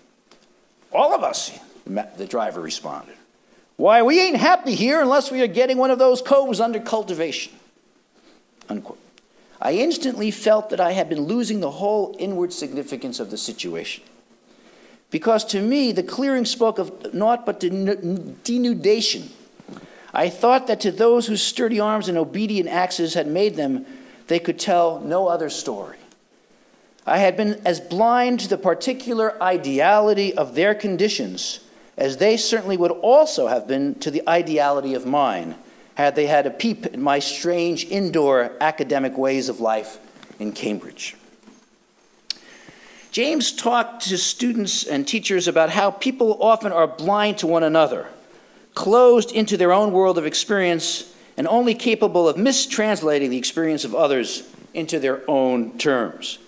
All of us, the driver responded. Why, we ain't happy here unless we are getting one of those coves under cultivation. Unquote. I instantly felt that I had been losing the whole inward significance of the situation. Because to me, the clearing spoke of naught but denudation. I thought that to those whose sturdy arms and obedient axes had made them, they could tell no other story. I had been as blind to the particular ideality of their conditions as they certainly would also have been to the ideality of mine, had they had a peep at my strange indoor academic ways of life in Cambridge. James talked to students and teachers about how people often are blind to one another, closed into their own world of experience, and only capable of mistranslating the experience of others into their own terms.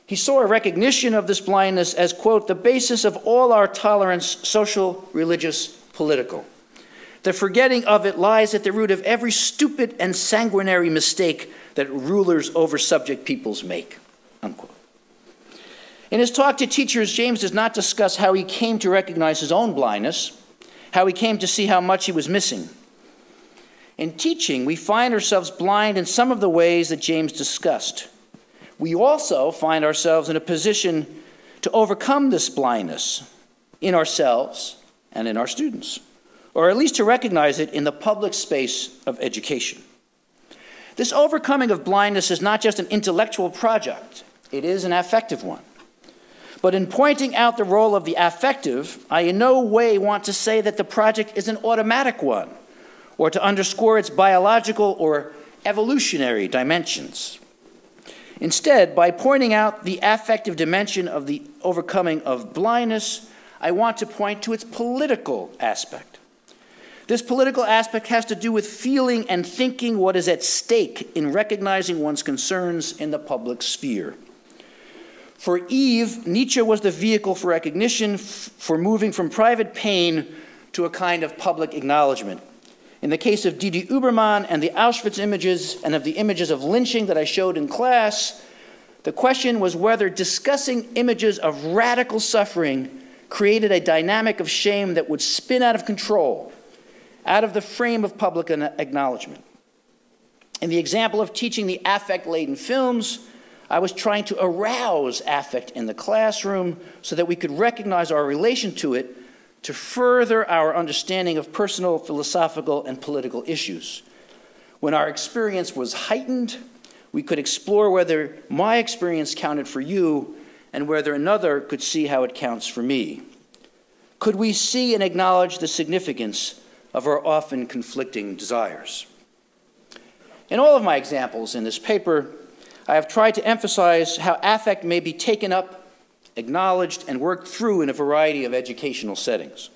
He saw a recognition of this blindness as, quote, the basis of all our tolerance, social, religious, political. The forgetting of it lies at the root of every stupid and sanguinary mistake that rulers over subject peoples make, unquote. In his talk to teachers, James does not discuss how he came to recognize his own blindness, how he came to see how much he was missing. In teaching, we find ourselves blind in some of the ways that James discussed. We also find ourselves in a position to overcome this blindness in ourselves and in our students, or at least to recognize it in the public space of education. This overcoming of blindness is not just an intellectual project, it is an affective one. But in pointing out the role of the affective, I in no way want to say that the project is an automatic one, or to underscore its biological or evolutionary dimensions. Instead, by pointing out the affective dimension of the overcoming of blindness, I want to point to its political aspect. This political aspect has to do with feeling and thinking what is at stake in recognizing one's concerns in the public sphere. For Eve, Nietzsche was the vehicle for recognition, for moving from private pain to a kind of public acknowledgement. In the case of Didi Uberman and the Auschwitz images and of the images of lynching that I showed in class, the question was whether discussing images of radical suffering created a dynamic of shame that would spin out of control, out of the frame of public acknowledgement. In the example of teaching the affect-laden films, I was trying to arouse affect in the classroom so that we could recognize our relation to it to further our understanding of personal, philosophical, and political issues. When our experience was heightened, we could explore whether my experience counted for you and whether another could see how it counts for me. Could we see and acknowledge the significance of our often conflicting desires? In all of my examples in this paper, I have tried to emphasize how affect may be taken up, acknowledged, and worked through in a variety of educational settings.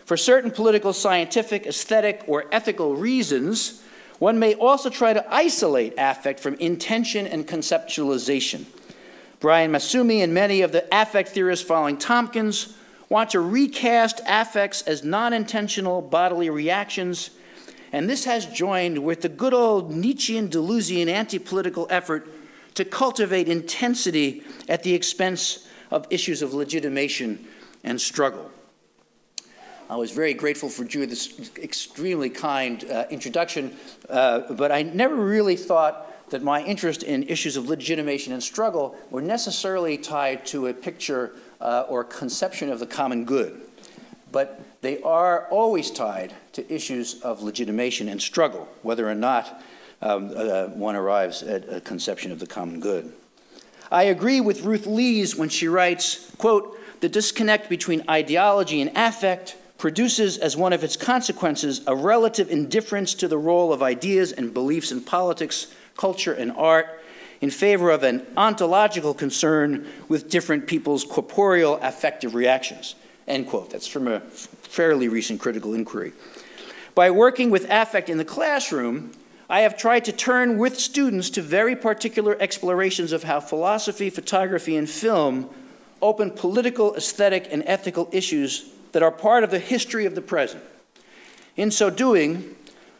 For certain political, scientific, aesthetic, or ethical reasons, one may also try to isolate affect from intention and conceptualization. Brian Masumi and many of the affect theorists following Tompkins want to recast affects as non-intentional bodily reactions, and this has joined with the good old Nietzschean, Deleuzian anti-political effort to cultivate intensity at the expense of issues of legitimation and struggle. I was very grateful for Judith's extremely kind introduction, but I never really thought that my interest in issues of legitimation and struggle were necessarily tied to a picture or conception of the common good. But they are always tied to issues of legitimation and struggle, whether or not one arrives at a conception of the common good. I agree with Ruth Lees when she writes, quote, "The disconnect between ideology and affect produces as one of its consequences a relative indifference to the role of ideas and beliefs in politics, culture, and art in favor of an ontological concern with different people's corporeal affective reactions." End quote. That's from a fairly recent critical inquiry. By working with affect in the classroom, I have tried to turn with students to very particular explorations of how philosophy, photography, and film open political, aesthetic, and ethical issues that are part of the history of the present. In so doing,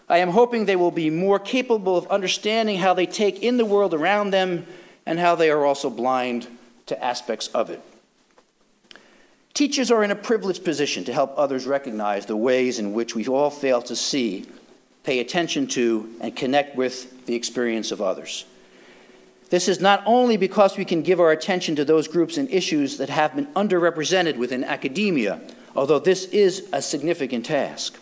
I am hoping they will be more capable of understanding how they take in the world around them and how they are also blind to aspects of it. Teachers are in a privileged position to help others recognize the ways in which we all fail to see, pay attention to, and connect with the experience of others. This is not only because we can give our attention to those groups and issues that have been underrepresented within academia, although this is a significant task.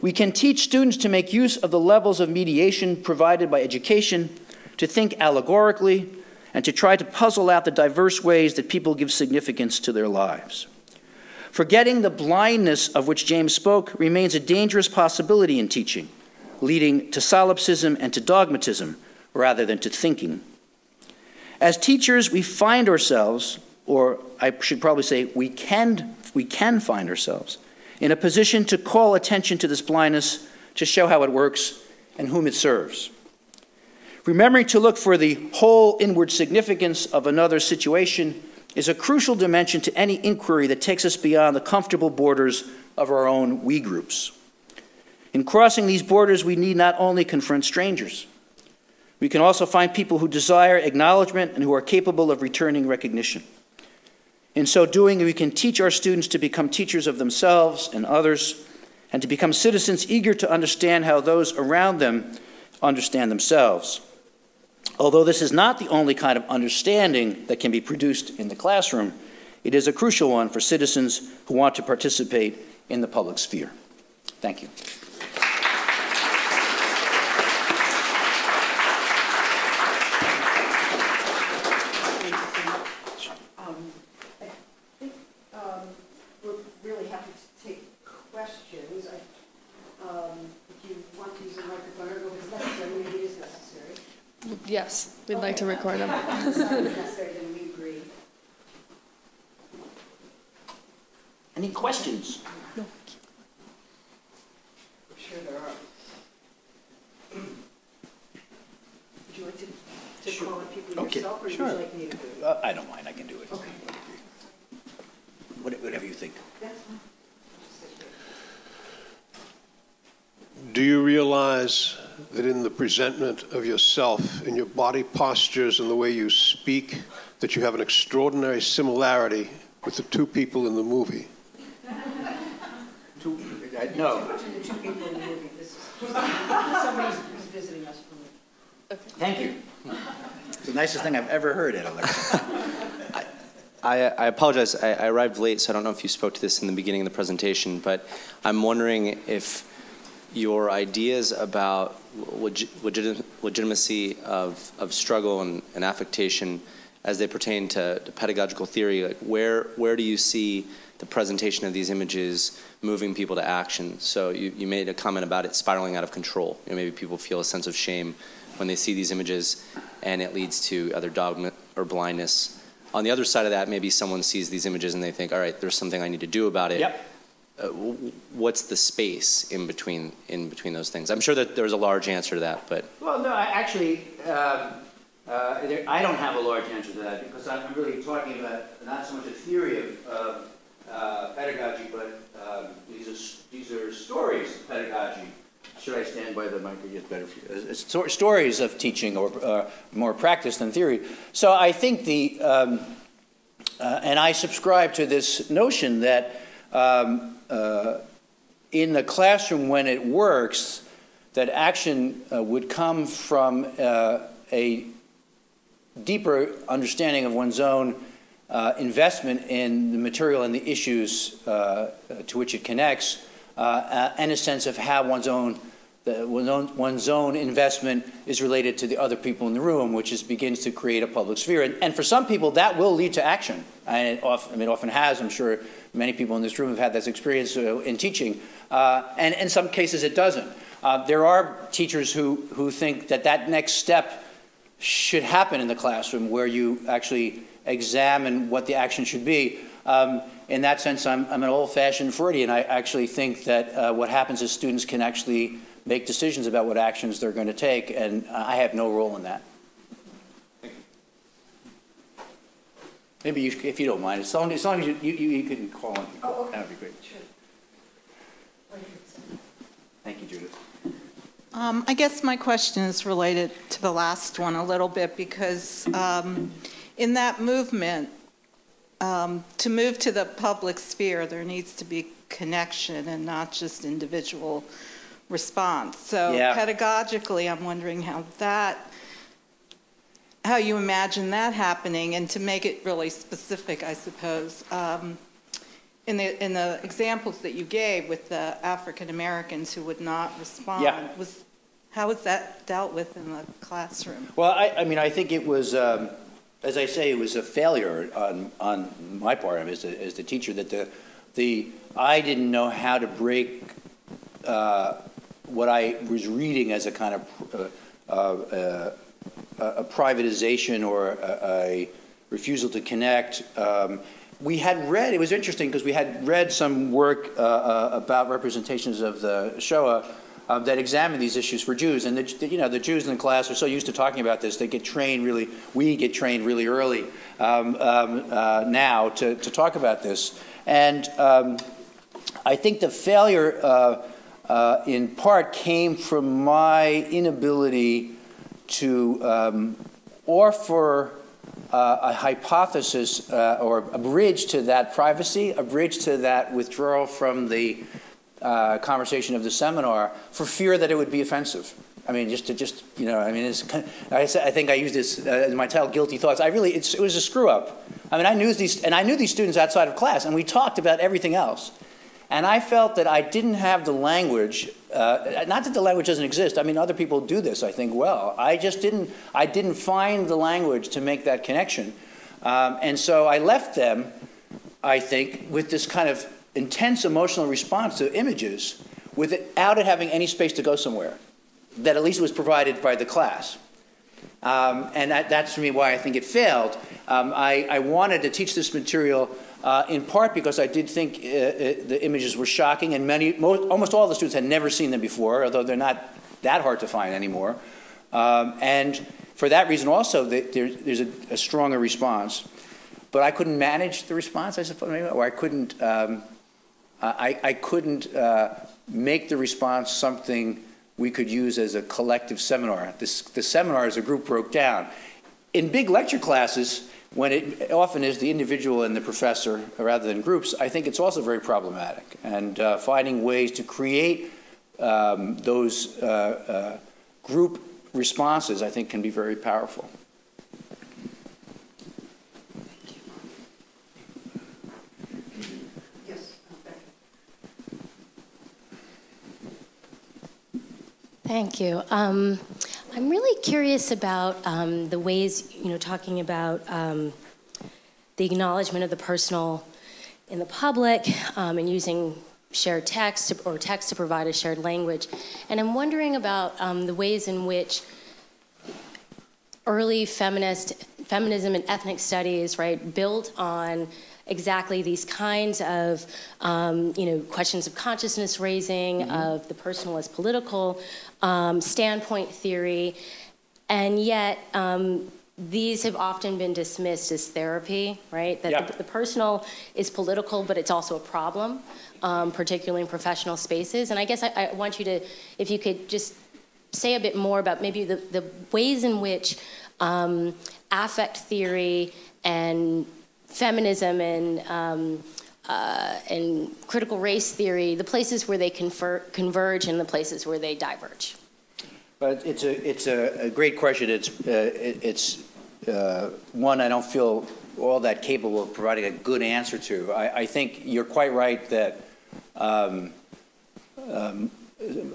We can teach students to make use of the levels of mediation provided by education, to think allegorically, and to try to puzzle out the diverse ways that people give significance to their lives. Forgetting the blindness of which James spoke remains a dangerous possibility in teaching, leading to solipsism and to dogmatism rather than to thinking. As teachers, we find ourselves, or I should probably say we can find ourselves, in a position to call attention to this blindness, to show how it works and whom it serves. Remembering to look for the whole inward significance of another's situation is a crucial dimension to any inquiry that takes us beyond the comfortable borders of our own we groups. In crossing these borders, we need not only confront strangers. We can also find people who desire acknowledgement and who are capable of returning recognition. In so doing, we can teach our students to become teachers of themselves and others, and to become citizens eager to understand how those around them understand themselves. Although this is not the only kind of understanding that can be produced in the classroom, it is a crucial one for citizens who want to participate in the public sphere. Thank you. We're really happy to take questions. If you want to use a microphone, or if it's necessary, maybe it is necessary. Yes, we'd like to record them. If it's not necessary, then we agree. Any questions? I'm sure there are. Would you like to Sure. call on people Okay, yourself, or sure. would you like me to do it? I don't mind, I can do it. Okay. Whatever you think. That's fine. Just sit here. Do you realize that in the presentment of yourself, in your body postures and the way you speak, that you have an extraordinary similarity with the two people in the movie? No. The two people in the movie. This is somebody who's visiting us from. Thank you. It's the nicest thing I've ever heard, Ed Alexa. I apologize. I arrived late, so I don't know if you spoke to this in the beginning of the presentation, but I'm wondering if your ideas about legitimacy of struggle and affectation as they pertain to pedagogical theory, like where do you see the presentation of these images moving people to action? So you made a comment about it spiraling out of control. You know, maybe people feel a sense of shame when they see these images, and it leads to either dogma or blindness. On the other side of that, maybe someone sees these images and they think, all right, there's something I need to do about it. Yep. what's the space in between those things? I'm sure that there's a large answer to that, but well, no, actually, I don't have a large answer to that because I'm really talking about not so much a theory of pedagogy, but these are stories of pedagogy. Should I stand by the mic? It's better for you. It's stories of teaching, or more practice than theory. So I think and I subscribe to this notion that in the classroom, when it works, that action would come from a deeper understanding of one's own investment in the material and the issues to which it connects, and a sense of how one's own investment is related to the other people in the room, which begins to create a public sphere. And for some people, that will lead to action. And it often has. I'm sure many people in this room have had this experience in teaching. And in some cases, it doesn't. There are teachers who think that next step should happen in the classroom, where you actually examine what the action should be. In that sense, I'm an old-fashioned Freudian. I actually think that what happens is students can actually make decisions about what actions they're going to take, and I have no role in that. Maybe you, if you don't mind, as long as you can call on. Oh, okay. That would be great. Sure. Thank you, Judith. I guess my question is related to the last one a little bit, because in that movement, to move to the public sphere, there needs to be connection and not just individual response. So yeah. Pedagogically, I'm wondering how you imagine that happening, and to make it really specific, I suppose. In the examples that you gave with the African Americans who would not respond, yeah. How was that dealt with in the classroom? Well, I mean, I think it was, as I say, it was a failure on my part as the teacher, that I didn't know how to break what I was reading as a kind of a privatization or a refusal to connect. We had read, it was interesting because we had read some work about representations of the Shoah that examined these issues for Jews. And the Jews in the class are so used to talking about this, we get trained really early now to talk about this. And I think the failure in part came from my inability to offer a hypothesis or a bridge to that privacy, a bridge to that withdrawal from the conversation of the seminar, for fear that it would be offensive. I mean, I think I used this in my title, Guilty Thoughts. It was a screw up. I mean, I knew these students outside of class, and we talked about everything else. And I felt that I didn't have the language, not that the language doesn't exist. I mean, other people do this, I think, well. I didn't find the language to make that connection. And so I left them, I think, with this kind of intense emotional response to images without it having any space to go somewhere that at least was provided by the class. And that's, for me, why I think it failed. I wanted to teach this material in part because I did think the images were shocking, and almost all the students had never seen them before, although they're not that hard to find anymore. And for that reason also, there's a stronger response. But I couldn't manage the response, I suppose, or I couldn't make the response something we could use as a collective seminar. The seminar as a group broke down. In big lecture classes, when it often is the individual and the professor rather than groups, I think it's also very problematic. And finding ways to create those group responses, I think, can be very powerful. Thank you. I'm really curious about the ways, talking about the acknowledgement of the personal in the public and using shared text or text to provide a shared language. And I'm wondering about the ways in which early feminism and ethnic studies, right, built on exactly these kinds of, questions of consciousness raising, of the personal as political, standpoint theory, and yet these have often been dismissed as therapy, right? That the personal is political, but it's also a problem, particularly in professional spaces. And I guess I want you to, if you could just say a bit more about maybe the ways in which affect theory and feminism and critical race theory, the places where they converge and the places where they diverge. But it's a great question. It's one I don't feel all that capable of providing a good answer to. I think you're quite right that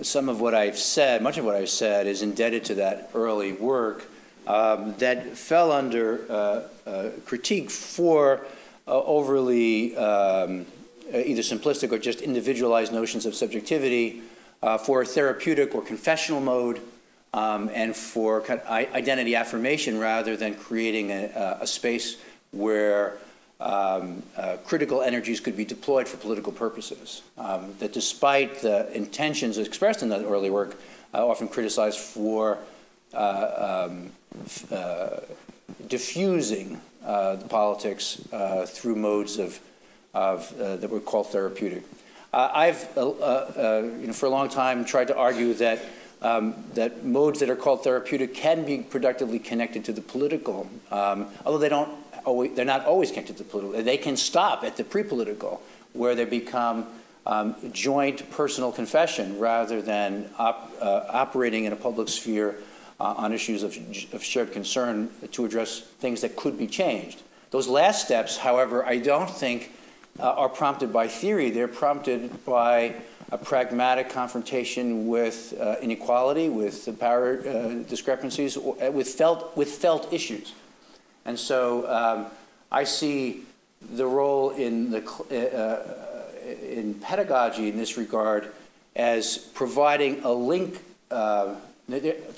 some of what I've said, much of what I've said, is indebted to that early work that fell under critique for overly either simplistic or just individualized notions of subjectivity, for therapeutic or confessional mode, and for identity affirmation rather than creating a space where critical energies could be deployed for political purposes. That despite the intentions expressed in that early work, often criticized for diffusing the politics through modes that were called therapeutic. I've, for a long time, tried to argue that that modes that are called therapeutic can be productively connected to the political, although they're not always connected to the political. They can stop at the pre-political, where they become joint personal confession rather than operating in a public sphere on issues of shared concern to address things that could be changed. Those last steps, however, I don't think are prompted by theory. They're prompted by a pragmatic confrontation with inequality, with power discrepancies, with felt issues. And so I see the role in pedagogy in this regard as providing a link to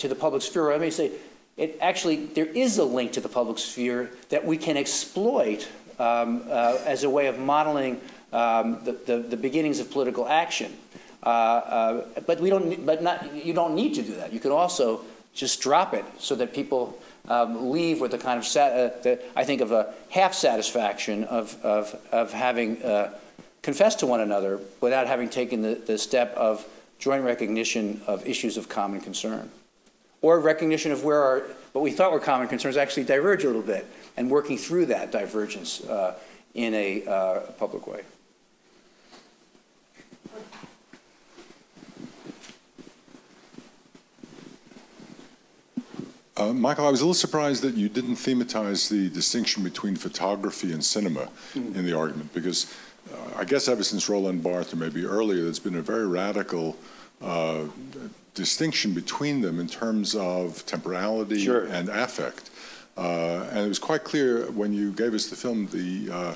the public sphere. Let me say, there is a link to the public sphere that we can exploit as a way of modeling the beginnings of political action. But you don't need to do that. You can also just drop it so that people leave with a kind of I think of a half satisfaction of having confessed to one another without having taken the step of joint recognition of issues of common concern, or recognition of where what we thought were common concerns actually diverge a little bit, and working through that divergence in a public way. Michael, I was a little surprised that you didn't thematize the distinction between photography and cinema in the argument, because I guess ever since Roland Barthes, or maybe earlier, there's been a very radical distinction between them in terms of temporality and affect. And it was quite clear when you gave us the film, the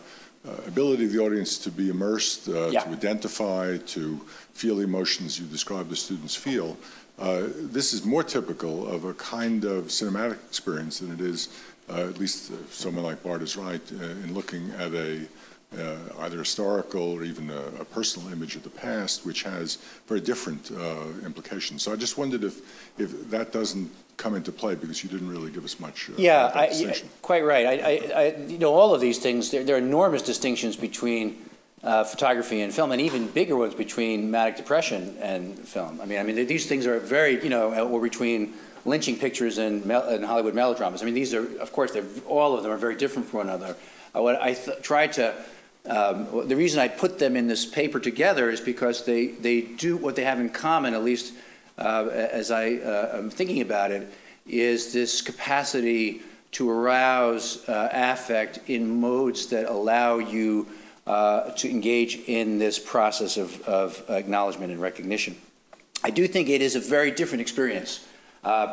ability of the audience to be immersed, to identify, to feel the emotions you described the students feel. This is more typical of a kind of cinematic experience than it is, at least someone like Bart is right, in looking at either historical or even a personal image of the past, which has very different implications. So I just wondered if that doesn't come into play, because you didn't really give us much. Quite right. All of these things, there are enormous distinctions between photography and film, and even bigger ones between manic depression and film. I mean, these things are very, or between lynching pictures and Hollywood melodramas. I mean, these are, of course, all of them are very different from one another. What I tried to, the reason I put them in this paper together is because they do what they have in common, at least as I am thinking about it, is this capacity to arouse affect in modes that allow you to engage in this process of acknowledgement and recognition. I do think it is a very different experience,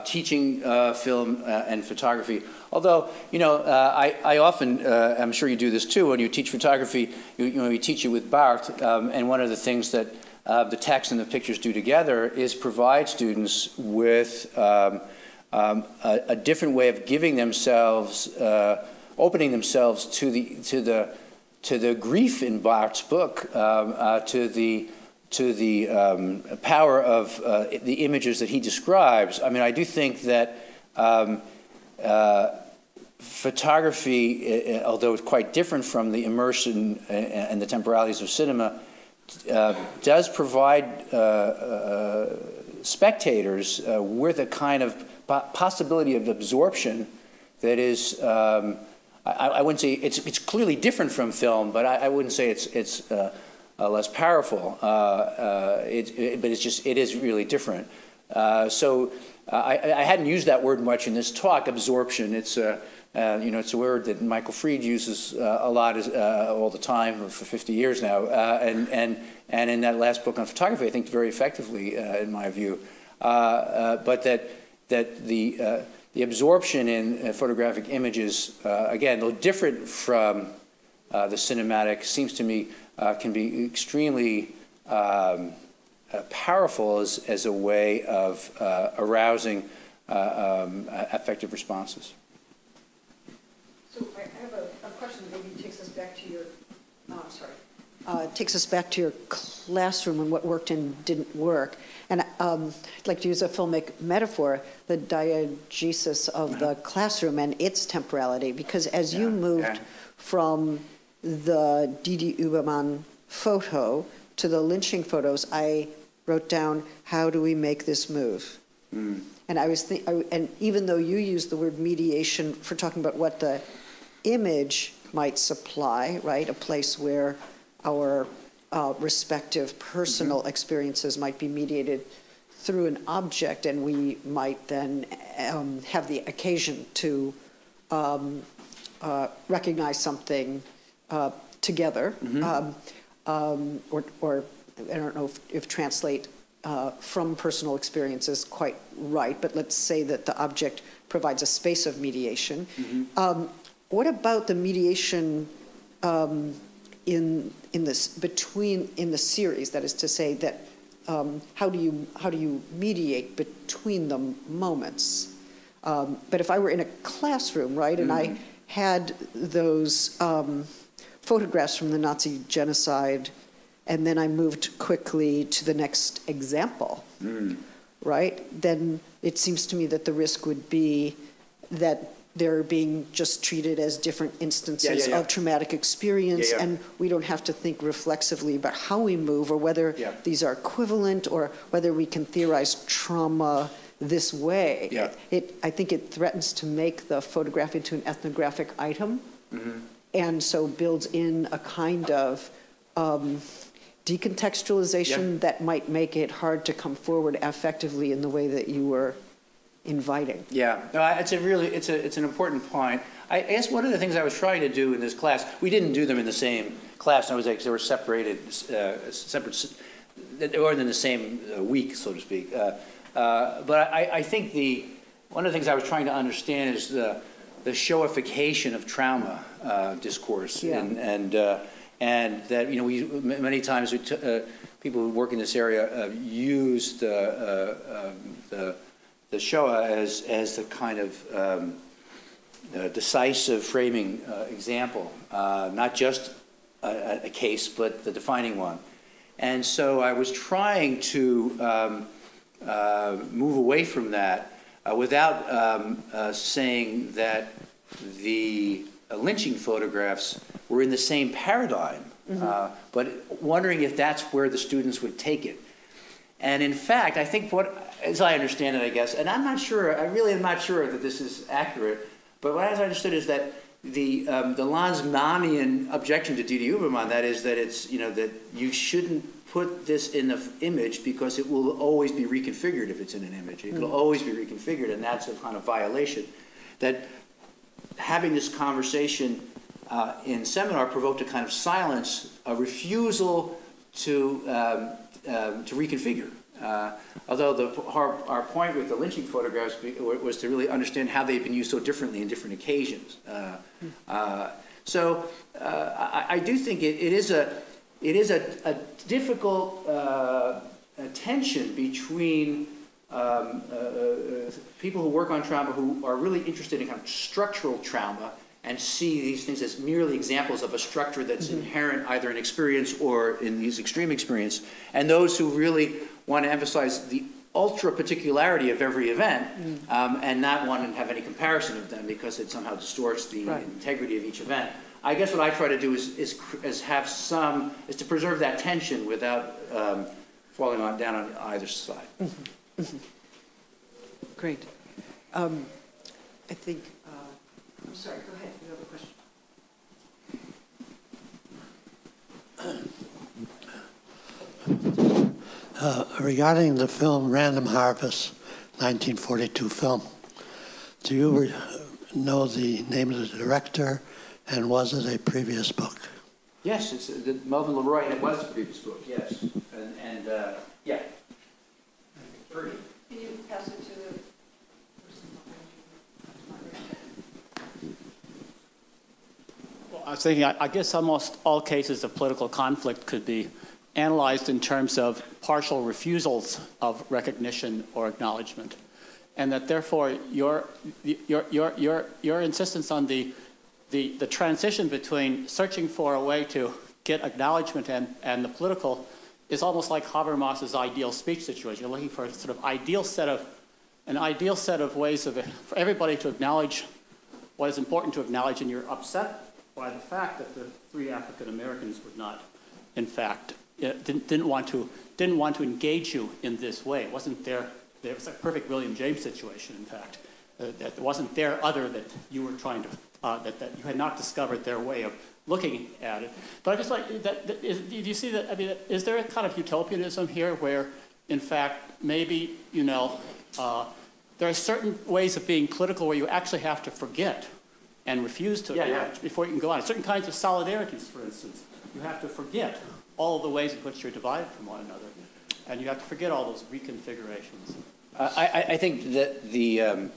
teaching film and photography. Although, I often, I'm sure you do this too, when you teach photography, you teach it with Barthes, and one of the things that the text and the pictures do together is provide students with a different way of giving themselves, opening themselves to the the grief in Barth's book, to the power of the images that he describes. I mean, I do think that photography, although it's quite different from the immersion and the temporalities of cinema, does provide spectators with a kind of possibility of absorption that is, I wouldn't say it's clearly different from film, but I wouldn't say it's less powerful. But it is really different. So I hadn't used that word much in this talk, absorption. It's it's a word that Michael Fried uses a lot all the time for 50 years now, and in that last book on photography, I think very effectively, in my view. But that the absorption in photographic images, again, though different from the cinematic, seems to me can be extremely powerful as a way of arousing affective responses. So I have a question that maybe takes us back to your, takes us back to your classroom and what worked and didn't work. And I'd like to use a filmic metaphor, the diegesis of the classroom and its temporality, because as you moved from the Didi Uberman photo to the lynching photos, I wrote down, how do we make this move? And I was and even though you used the word mediation for talking about what the image might supply, right, a place where our respective personal experiences might be mediated through an object, and we might then have the occasion to recognize something together, or I don't know if translate from personal experience is quite right, but let's say that the object provides a space of mediation. What about the mediation in the series? That is to say, that how do you mediate between the moments? But if I were in a classroom, right, and I had those photographs from the Nazi genocide, and then I moved quickly to the next example, right? Then it seems to me that the risk would be that they're being just treated as different instances of traumatic experience, and we don't have to think reflexively about how we move or whether these are equivalent or whether we can theorize trauma this way. I think it threatens to make the photograph into an ethnographic item, and so builds in a kind of decontextualization that might make it hard to come forward effectively in the way that you were inviting. No, it's an important point. I guess one of the things I was trying to do in this class, we didn't do them in the same class. I was like, they were separated, separate. They weren't in the same week, so to speak. But I think one of the things I was trying to understand is the showification of trauma discourse, and that we many times people who work in this area use the Shoah as the kind of decisive framing example, not just a case, but the defining one. And so I was trying to move away from that without saying that the lynching photographs were in the same paradigm, but wondering if that's where the students would take it. And in fact, I think as I understand it, I guess, and I'm not sure, I really am not sure that this is accurate, but what I understood is that the Lanzmannian objection to Didi Uberman, that is that it's, that you shouldn't put this in the image because it will always be reconfigured if it's in an image. It will always be reconfigured, and that's a kind of violation. That having this conversation in seminar provoked a kind of silence, a refusal to reconfigure. Although our point with the lynching photographs was to really understand how they've been used so differently in different occasions. So I do think it is a difficult tension between people who work on trauma who are really interested in kind of structural trauma and see these things as merely examples of a structure that's inherent either in experience or in these extreme experience, and those who really want to emphasize the ultra particularity of every event and not want to have any comparison of them because it somehow distorts the integrity of each event. I guess what I try to do is to preserve that tension without falling down on either side. Great. I think, I'm sorry, go ahead, you have a question. Regarding the film Random Harvest, 1942 film, do you know the name of the director, and was it a previous book? Yes, it's Melvin Leroy, and it was a previous book, yes. And yeah. Can you pass it to the Well, I was thinking, I guess almost all cases of political conflict could be analyzed in terms of partial refusals of recognition or acknowledgement, and that therefore your insistence on the transition between searching for a way to get acknowledgement and the political is almost like Habermas's ideal speech situation. You're looking for a sort of ideal set of ways for everybody to acknowledge what is important to acknowledge, and you're upset by the fact that the 3 African Americans would not, in fact, didn't want to engage you in this way. It wasn't there. It was a perfect William James situation, in fact. That wasn't their other that you were trying to that you had not discovered their way of looking at it. But I just like that. Do you see that? I mean, is there a kind of utopianism here where, in fact, maybe there are certain ways of being political where you actually have to forget and refuse to acknowledge before you can go on. Certain kinds of solidarities, for instance, you have to forget all of the ways in which you're divided from one another, and you have to forget all those reconfigurations. I think that the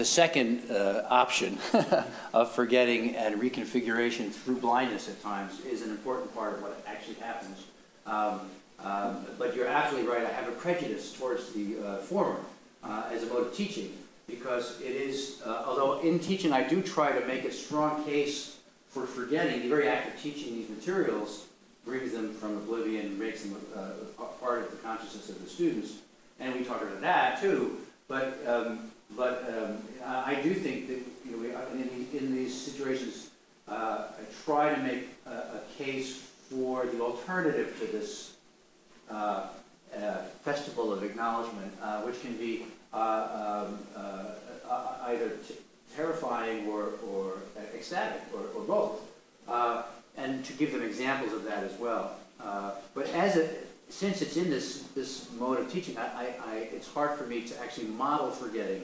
second option of forgetting and reconfiguration through blindness at times is an important part of what actually happens. But you're absolutely right. I have a prejudice towards the former as a mode of teaching, because it is, although in teaching I do try to make a strong case for forgetting, the very act of teaching these materials brings them from oblivion and makes them part of the consciousness of the students. And we talk about that too. But I do think that in these situations, I try to make a case for the alternative to this festival of acknowledgement, which can be either terrifying or ecstatic or both, and to give them examples of that as well. But since it's in this mode of teaching, it's hard for me to actually model forgetting,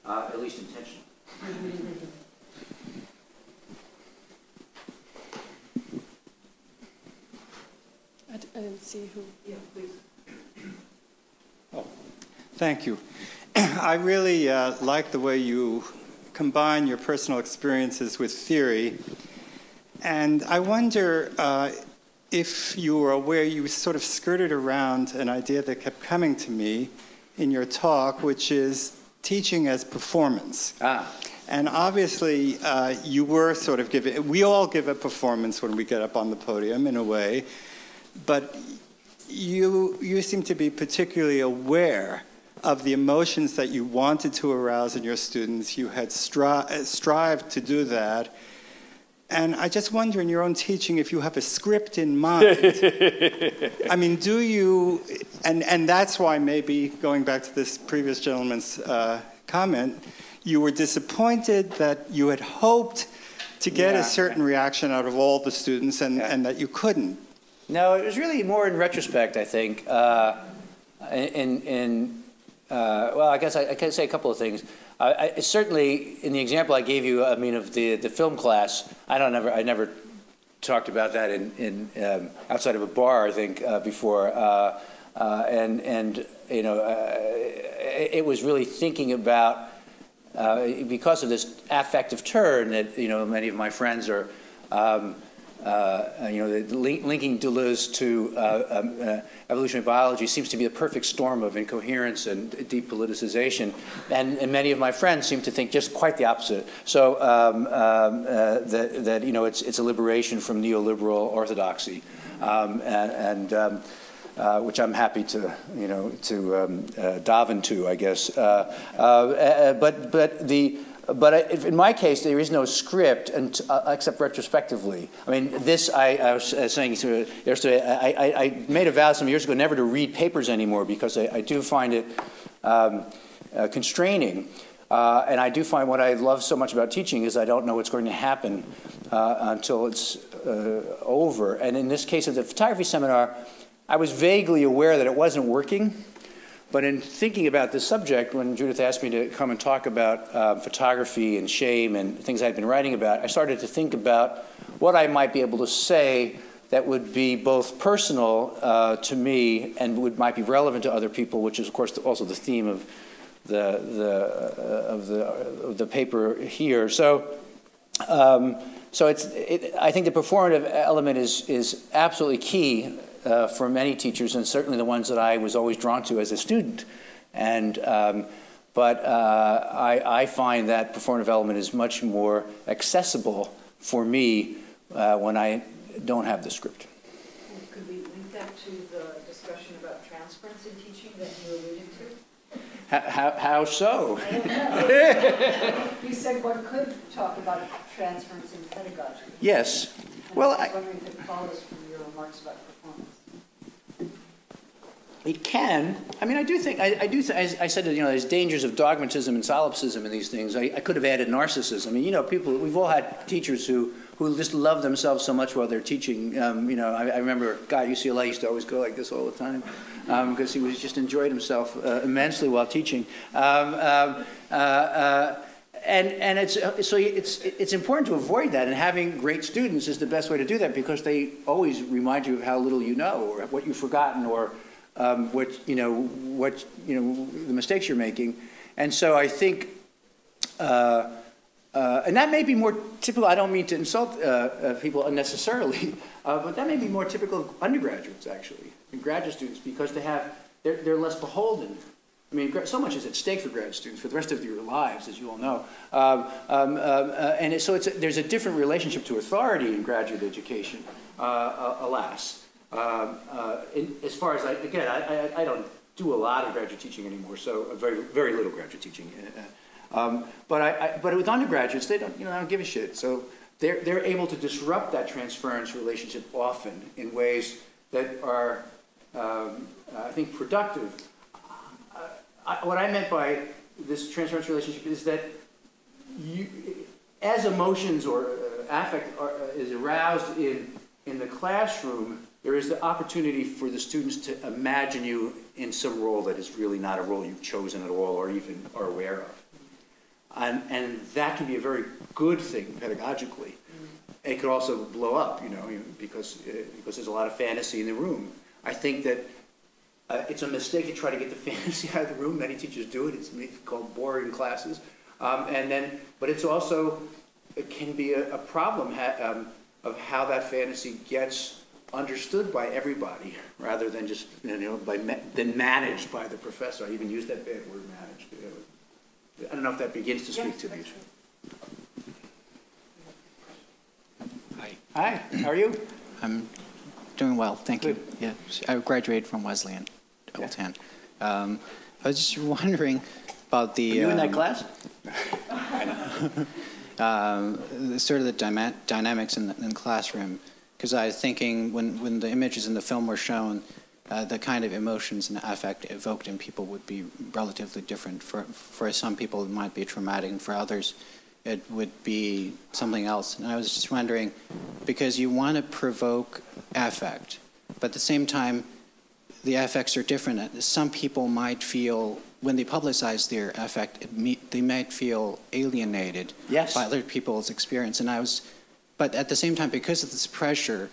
at least intentionally. I didn't see who. Yeah, please. Oh, thank you. I really like the way you combine your personal experiences with theory. And I wonder if you were aware, you sort of skirted around an idea that kept coming to me in your talk, which is teaching as performance. And obviously, you were sort of we all give a performance when we get up on the podium in a way, but you seem to be particularly aware of the emotions that you wanted to arouse in your students. You had strived to do that. And I just wonder in your own teaching if you have a script in mind. I mean, do you, and that's why maybe, going back to this previous gentleman's comment, you were disappointed that you had hoped to get a certain reaction out of all the students and that you couldn't. No, it was really more in retrospect, I think. Well, I guess I can say a couple of things. Certainly, in the example I gave you, I mean, of the film class, I never talked about that in outside of a bar, I think, before, it was really thinking about because of this affective turn that many of my friends are linking Deleuze to evolutionary biology seems to be a perfect storm of incoherence and depoliticization, and many of my friends seem to think just quite the opposite. So that it's a liberation from neoliberal orthodoxy, which I'm happy to dive into, I guess. But in my case, there is no script except retrospectively. I mean, this, I was saying yesterday, I made a vow some years ago never to read papers anymore because I do find it constraining. And I do find what I love so much about teaching is I don't know what's going to happen until it's over. And in this case of the photography seminar, I was vaguely aware that it wasn't working. But in thinking about this subject, when Judith asked me to come and talk about photography and shame and things I'd been writing about, I started to think about what I might be able to say that would be both personal to me and might be relevant to other people, which is, of course, also the theme of the paper here. So, I think the performative element is absolutely key for many teachers, and certainly the ones that I was always drawn to as a student. And I find that performative element is much more accessible for me when I don't have the script. Could we link that to the discussion about transference in teaching that you alluded to? How so? I don't know. You said one could talk about transference in pedagogy. Yes. And Well, I was wondering if it follows from your remarks about performance. It can. I mean, I do think, I said that, there's dangers of dogmatism and solipsism in these things. I could have added narcissism. I mean, people, we've all had teachers who just love themselves so much while they're teaching. I remember a guy at UCLA used to always go like this all the time because he was just enjoyed himself immensely while teaching. And it's important to avoid that, and having great students is the best way to do that because they always remind you of how little you know or what you've forgotten or the mistakes you're making. And so I think, and that may be more typical, I don't mean to insult people unnecessarily, but that may be more typical of undergraduates actually, and graduate students, because they're less beholden. I mean, so much is at stake for grad students for the rest of your lives, as you all know. There's a different relationship to authority in graduate education, alas. As far as I don't do a lot of graduate teaching anymore, so very, very little graduate teaching. But with undergraduates, they don't give a shit. So they're able to disrupt that transference relationship often in ways that are, I think, productive. What I meant by this transference relationship is that as emotions or affect is aroused in the classroom, there is the opportunity for the students to imagine you in some role that is really not a role you've chosen at all or even are aware of. And that can be a very good thing pedagogically. It could also blow up, because there's a lot of fantasy in the room. I think that it's a mistake to try to get the fantasy out of the room. Many teachers do it. It's called boring classes. But it's also, it can be a problem of how that fantasy gets understood by everybody rather than just, then managed by the professor. I even use that bad word, managed. I don't know if that begins to speak to these. Hi. Hi, how are you? I'm doing well, thank you. Yeah, I graduated from Wesleyan, Old Town. I was just wondering about the... Were you in that class? Sort of the dynamics in the classroom, because I was thinking when the images in the film were shown, the kind of emotions and affect evoked in people would be relatively different. For some people, it might be traumatic, and for others, it would be something else. And I was just wondering, because you want to provoke affect, but at the same time, the affects are different. Some people might feel, when they publicize their affect, they might feel alienated by other people's experience. But at the same time, because of this pressure,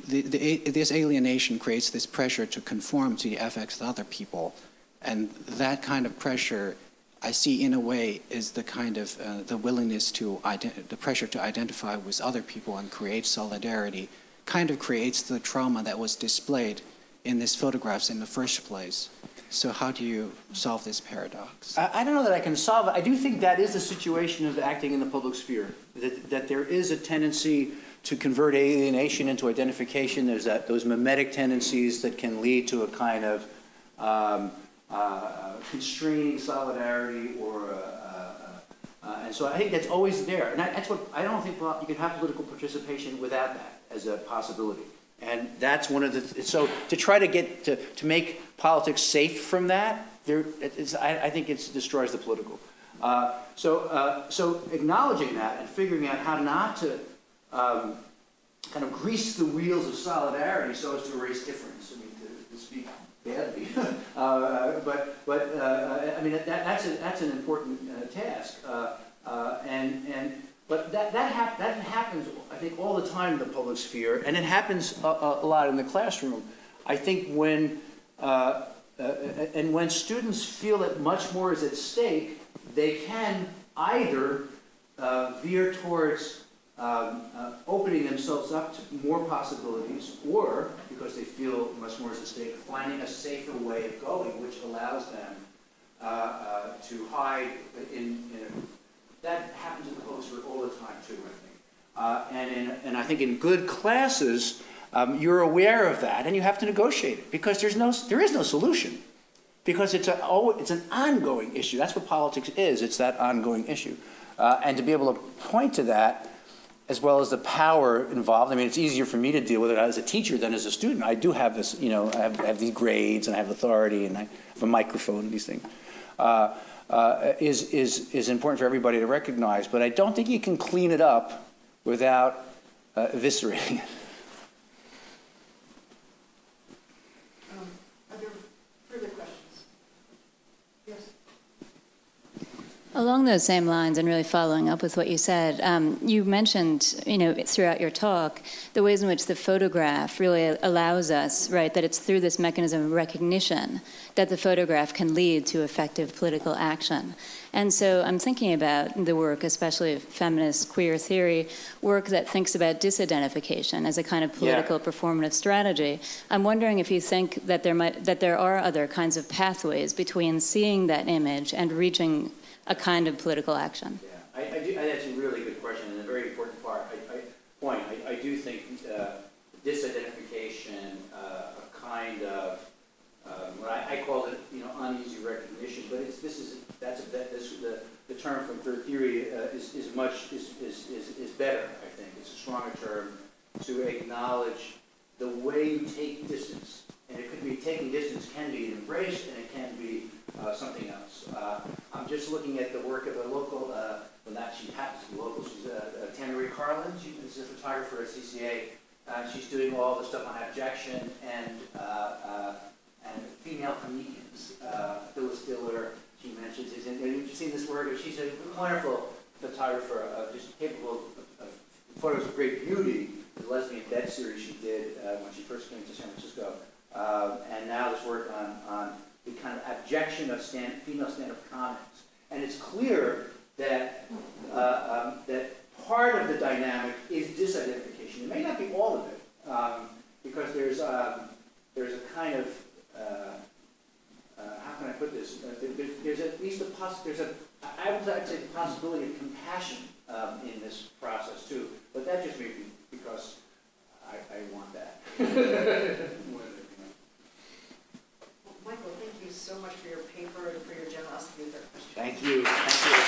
this alienation creates this pressure to conform to the affects of other people, and that kind of pressure I see in a way is the kind of the willingness to, the pressure to identify with other people and create solidarity kind of creates the trauma that was displayed in these photographs in the first place. So how do you solve this paradox? I don't know that I can solve it. I do think that is the situation of acting in the public sphere, that there is a tendency to convert alienation into identification. There's those mimetic tendencies that can lead to a kind of constraining solidarity, and so I think that's always there. And that's what I don't think you can have political participation without that as a possibility. And that's one of the, so to try to get to make politics safe from that, I think it destroys the political. So acknowledging that and figuring out how not to kind of grease the wheels of solidarity so as to erase difference. I mean, to speak badly, I mean that's an important task. But that happens, I think, all the time in the public sphere, and it happens a lot in the classroom. I think when students feel that much more is at stake, they can either veer towards opening themselves up to more possibilities, or, because they feel much more is at stake, finding a safer way of going, which allows them to hide in that happens in the public sphere all the time too, I think. And I think in good classes, you're aware of that, and you have to negotiate it, because there is no solution, because it's an ongoing issue. That's what politics is. It's that ongoing issue, and to be able to point to that, as well as the power involved. I mean, it's easier for me to deal with it as a teacher than as a student. I do have this, I have these grades, and I have authority, and I have a microphone, and these things. Is important for everybody to recognize, but I don't think you can clean it up without eviscerating it. Are there further questions? Yes. Along those same lines, and really following up with what you said, you mentioned, throughout your talk, the ways in which the photograph really allows us, right, that it's through this mechanism of recognition that the photograph can lead to effective political action. And so I'm thinking about the work, especially of feminist queer theory, work that thinks about disidentification as a kind of political performative strategy. I'm wondering if you think that there are other kinds of pathways between seeing that image and reaching a kind of political action. Yeah, that's a really good question, and a very important point. I do think disidentification, a kind of what I call it, uneasy recognition, but the term from queer theory is better. I think it's a stronger term to acknowledge the way you take distance, and it could be taking distance can be an embrace, and it can be something else. I'm just looking at the work of a local, she happens to be local, she's Tammy Carlin. She's a photographer at CCA. She's doing all the stuff on abjection and female comedians. Phyllis Diller, she mentions, you've seen this work. She's a wonderful photographer, just capable of photos of great beauty. The Lesbian Dead series she did when she first came to San Francisco. And now this work on the kind of abjection of female stand-up comics. And it's clear that that part of the dynamic is disidentification. It may not be all of it, because there's a kind of how can I put this? There's at least I would say the possibility of compassion in this process too. But that just may be because I want that. Michael, thank you so much for your paper and for your generosity with our questions. Thank you. Thank you.